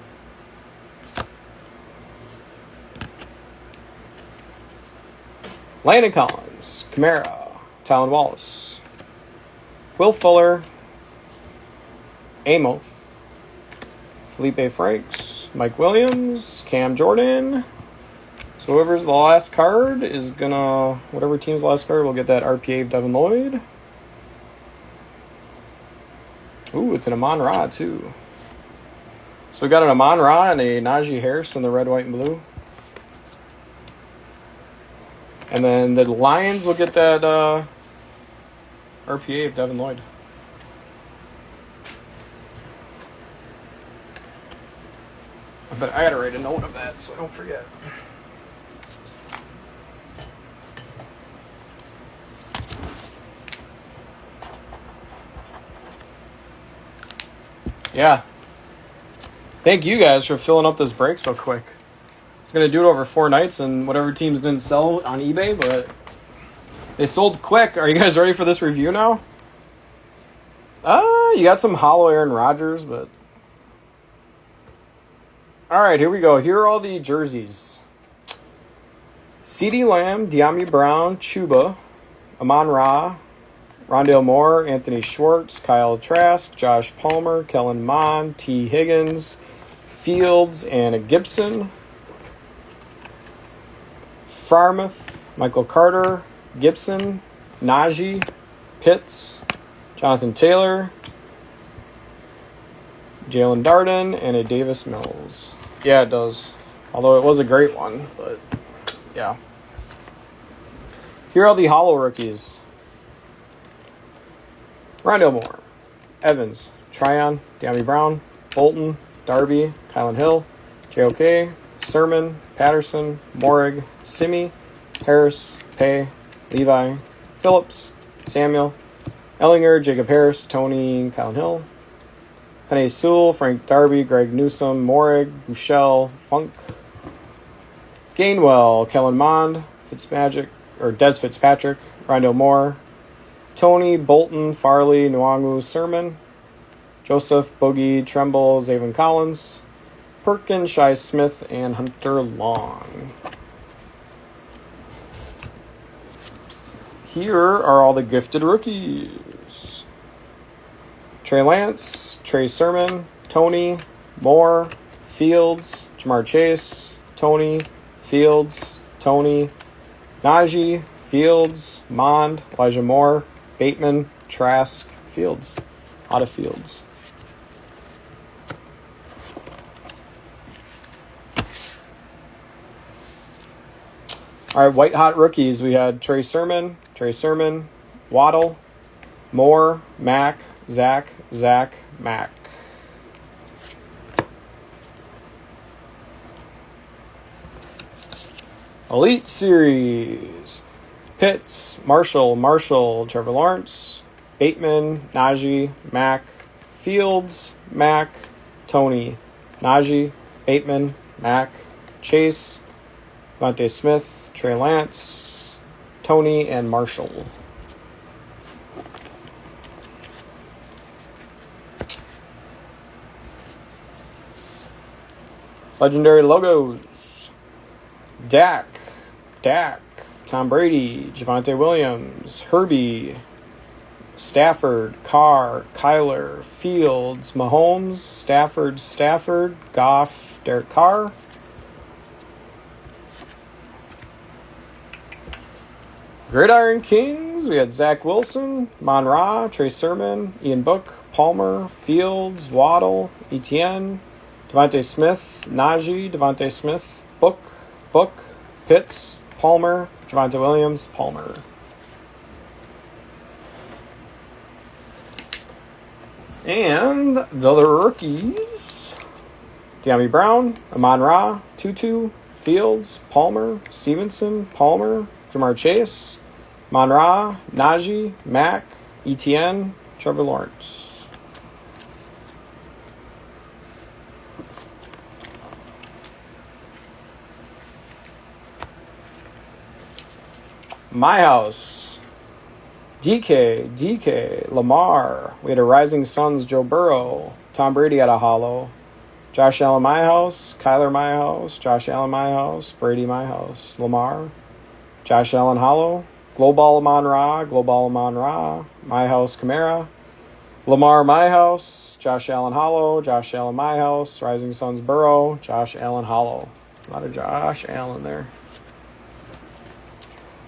Landon Collins, Kamara, Talon Wallace, Will Fuller, Amos, Felipe Franks, Mike Williams, Cam Jordan. So whoever's the last card is gonna, whatever team's last card will get that RPA of Devin Lloyd. Ooh, it's an Amon-Ra too. So we got an Amon-Ra and a Najee Harris in the red, white, and blue. And then the Lions will get that RPA of Devin Lloyd. But I gotta write a note of that so I don't forget. Yeah. Thank you guys for filling up this break so quick. I was going to do it over 4 nights and whatever teams didn't sell on eBay, but they sold quick. Are you guys ready for this review now? You got some hollow Aaron Rodgers, but... All right, here we go. Here are all the jerseys. CeeDee Lamb, De'Ami Brown, Chuba, Amon-Ra, Rondale Moore, Anthony Schwartz, Kyle Trask, Josh Palmer, Kellen Mond, T. Higgins, Fields, and a Gibson. Farmouth, Michael Carter, Gibson, Najee, Pitts, Jonathan Taylor, Jalen Darden, and a Davis Mills. Yeah, it does. Although it was a great one, but yeah. Here are the hollow rookies. Rondale Moore, Evans, Tryon, De'Ami Brown, Bolton, Darby, Kylan Hill, JOK, Sermon, Patterson, Morig, Simi, Harris, Pay, Levi, Phillips, Samuel, Ellinger, Jacob Harris, Tony, Kylan Hill, Penny Sewell, Frank Darby, Greg Newsome, Morig, Michelle, Funk, Gainwell, Kellen Mond, Des Fitzpatrick, Rondale Moore, Tony, Bolton, Farley, Nwangu, Sermon, Joseph, Boogie, Tremble, Zaven Collins, Perkins, Shai Smith, and Hunter Long. Here are all the gifted rookies. Trey Lance, Trey Sermon, Tony, Moore, Fields, Jamar Chase, Tony, Fields, Tony, Najee, Fields, Mond, Elijah Moore, Bateman, Trask, Fields. A lot of Fields. All right, white hot rookies. We had Trey Sermon, Waddle, Moore, Mack, Zach, Mack. Elite Series. Pitts, Marshall, Trevor Lawrence, Bateman, Najee, Mack, Fields, Mack, Tony, Najee, Bateman, Mack, Chase, Devontae Smith, Trey Lance, Tony, and Marshall. Legendary logos. Dak, Tom Brady, Javonte Williams, Herbie, Stafford, Carr, Kyler, Fields, Mahomes, Stafford, Goff, Derek Carr. Gridiron Kings, we had Zach Wilson, Mon-Ra, Trey Sermon, Ian Book, Palmer, Fields, Waddle, Etienne, Devontae Smith, Najee, Devontae Smith, Book, Pitts, Palmer, Javonte Williams, Palmer. And the other rookies, De'Ami Brown, Amon-Ra, Tutu, Fields, Palmer, Stevenson, Palmer, Jamar Chase, Mon-Ra, Najee, Mack, Etienne, Trevor Lawrence. My house, DK, Lamar. We had a Rising Suns, Joe Burrow. Tom Brady had a hollow. Josh Allen, my house. Kyler, my house. Josh Allen, my house. Brady, my house. Lamar. Josh Allen, hollow. Global Amon-Ra. My house, Kamara. Lamar, my house. Josh Allen, hollow. Josh Allen, my house. Rising Suns, Burrow. Josh Allen, hollow. A lot of Josh Allen there.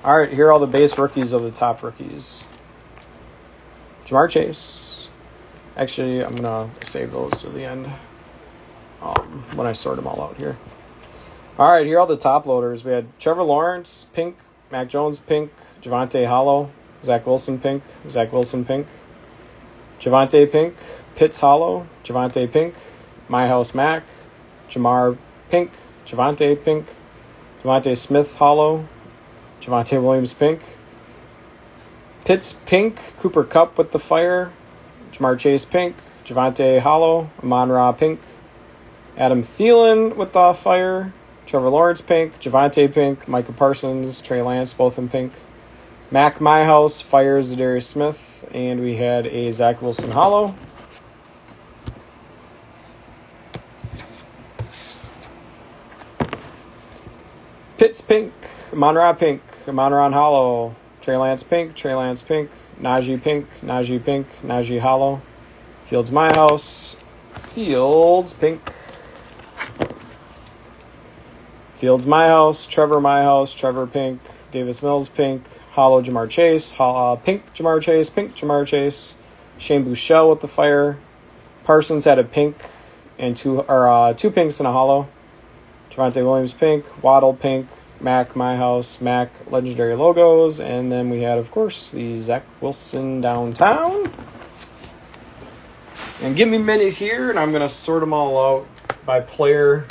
All right, here are all the base rookies of the top rookies. Jamar Chase. Actually, I'm going to save those to the end when I sort them all out here. All right, here are all the top loaders. We had Trevor Lawrence, pink. Mac Jones, pink. Javonte, hollow. Zach Wilson, pink. Javonte, pink. Pitts, hollow. Javonte, pink. My House, Mac. Jamar, pink. Javonte, pink. Devontae Smith, hollow. Javonte Williams, pink. Pitts, pink. Cooper Kupp with the fire. Jamar Chase, pink. Javonte, hollow. Amon-Ra, pink. Adam Thielen with the fire. Trevor Lawrence, pink. Javonte, pink. Micah Parsons, Trey Lance, both in pink. Mac, my house. Fire, Zadarius Smith. And we had a Zach Wilson, hollow. Pitts, pink. Amon-Ra, pink. Amon-Ra, hollow. Trey Lance, pink. Najee, pink. Najee, hollow. Fields, my house. Fields, pink. Fields, my house. Trevor, pink. Davis Mills, pink. Hollow, Jamar Chase. Pink, Jamar Chase. Shane Buechele with the fire. Parsons had a pink and two pinks and a hollow. Javonte Williams, pink. Waddle, pink. Mac, my house. Mac, legendary logos. And then we had, of course, the Zach Wilson downtown. And give me a minute here, and I'm going to sort them all out by player.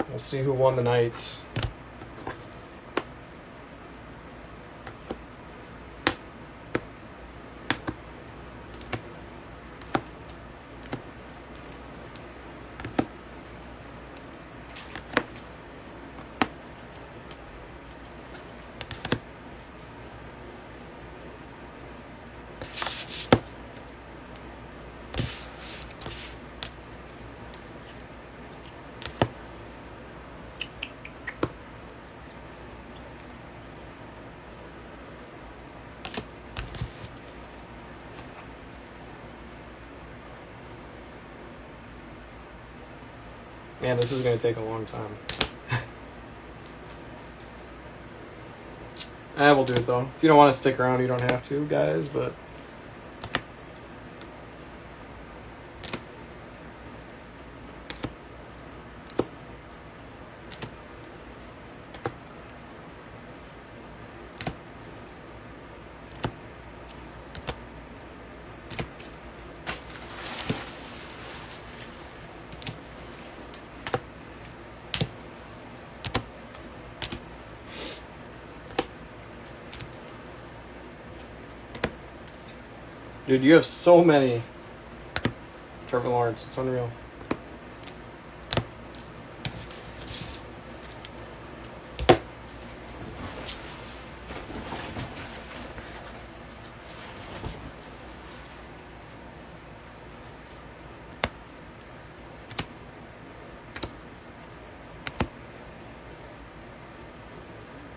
We'll see who won the night. Man, this is going to take a long time. We'll do it, though. If you don't want to stick around, you don't have to, guys, but... Dude, you have so many. Trevor Lawrence, it's unreal.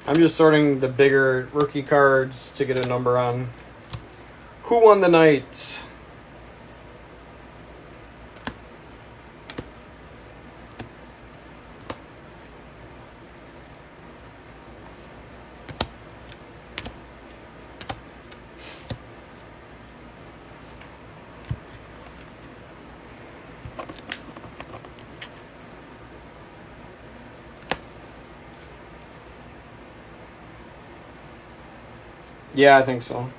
I'm just sorting the bigger rookie cards to get a number on Who won the night? Yeah, I think so.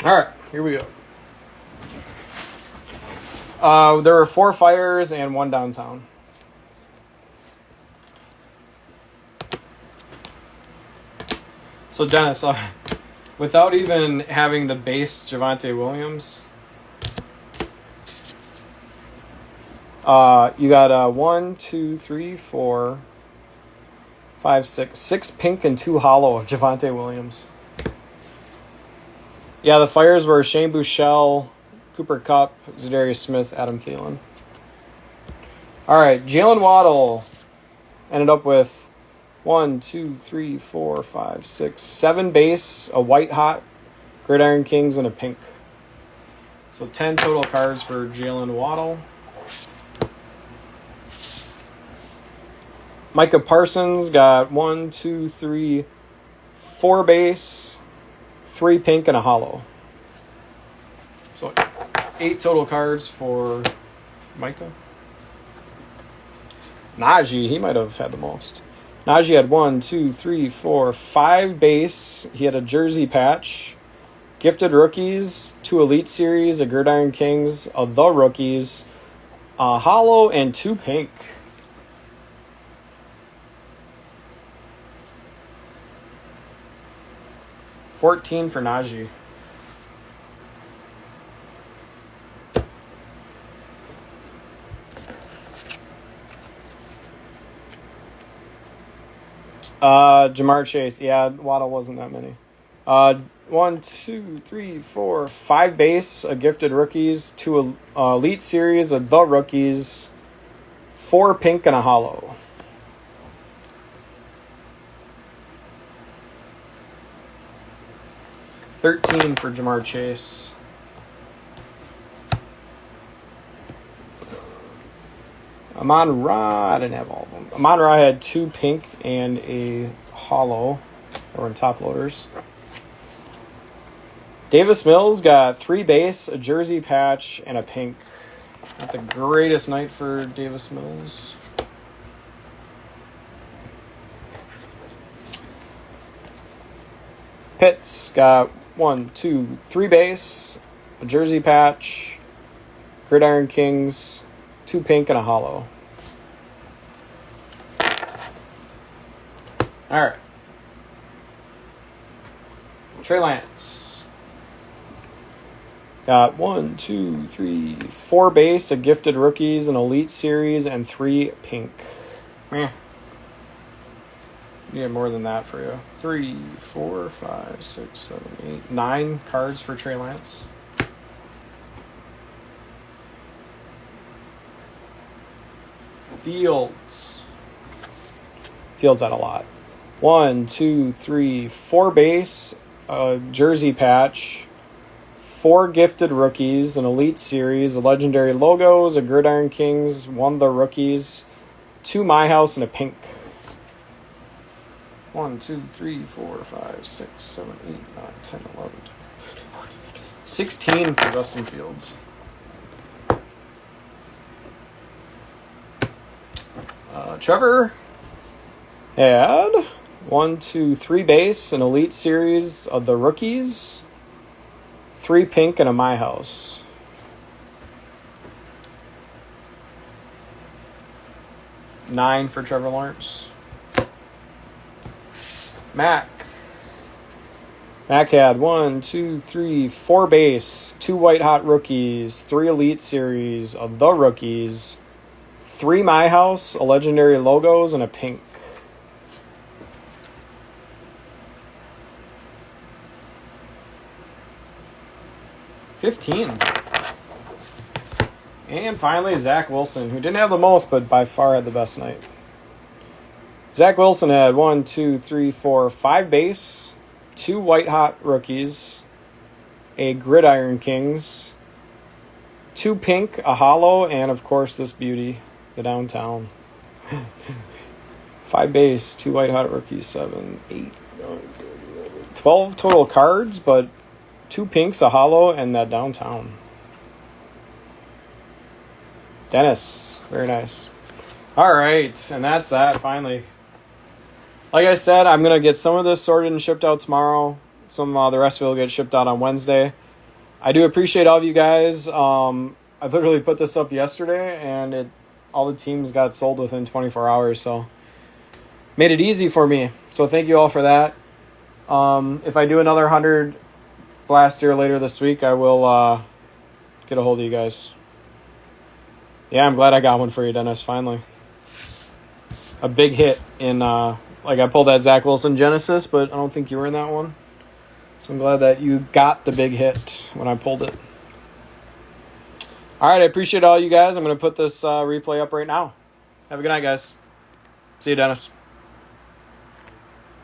All right, here we go. There were 4 fires and 1 downtown. So Dennis, without even having the base Javonte Williams, you got 1, 2, 3, 4, 5, 6 pink and 2 hollow of Javonte Williams. Yeah, the fires were Shane Buechele, Cooper Kupp, Zadarius Smith, Adam Thielen. All right, Jalen Waddle ended up with 1, 2, 3, 4, 5, 6, 7 base, a white hot, Gridiron Kings, and a pink. So 10 total cards for Jalen Waddle. Micah Parsons got 1, 2, 3, 4 base, 3 pink, and a hollow. So 8 total cards for Micah. Najee, he might have had the most. Najee had 1, 2, 3, 4, 5 base. He had a jersey patch. Gifted rookies, 2 Elite Series, a Gridiron Kings, a The Rookies, a hollow, and 2 pink. $14 for Najee. Jamar Chase. Yeah, Waddle wasn't that many. 1, 2, 3, 4, 5 base, a gifted rookies, 2 Elite Series, a The Rookies, 4 pink, and a hollow. $13 for Jamar Chase. Amon-Ra, I didn't have all of them. Amon-Ra had 2 pink and a hollow that were in top loaders. Davis Mills got 3 base, a jersey patch, and a pink. Not the greatest night for Davis Mills. Pitts got 1, 2, 3 base, a jersey patch, Gridiron Kings, 2 pink, and a hollow. All right. Trey Lance. Got 1, 2, 3, 4 base, a gifted rookies, an Elite Series, and 3 pink. Need more than that for you. 3, 4, 5, 6, 7, 8, 9 cards for Trey Lance. Fields. Fields had a lot. 1, 2, 3, 4 base, a jersey patch, 4 gifted rookies, an elite series, a legendary logos, a Gridiron Kings, 1 of the rookies, 2 My House, and a pink. 1, 2, 3, 4, 5, 6, 7, 8, 9, 10, 11, 12, 13, 14, 15, 16 for Justin Fields. Trevor had 1, 2, 3 base, an elite series of the rookies, 3 pink, and a My House. Nine for Trevor Lawrence. Mac had 1, 2, 3, 4 base, 2 white hot rookies, 3 elite series of the rookies, 3 My House, a legendary logos, and a pink. $15. And finally, Zach Wilson, who didn't have the most, but by far had the best night. Zach Wilson had 1, 2, 3, 4, 5 base, 2 white hot rookies, a Gridiron Kings, 2 pink, a hollow, and of course this beauty, the downtown. 5 base, 2 white hot rookies, 7, 8, 9, 12 total cards, but 2 pinks, a hollow, and that downtown. Dennis, very nice. All right, and that's that, finally. Like I said, I'm going to get some of this sorted and shipped out tomorrow. The rest of it will get shipped out on Wednesday. I do appreciate all of you guys. I literally put this up yesterday, and all the teams got sold within 24 hours, so made it easy for me. So thank you all for that. If I do another 100 Blaster later this week, I will get a hold of you guys. Yeah, I'm glad I got one for you, Dennis, finally. A big hit in, I pulled that Zach Wilson Genesis, but I don't think you were in that one. So I'm glad that you got the big hit when I pulled it. All right, I appreciate all you guys. I'm going to put this replay up right now. Have a good night, guys. See you, Dennis.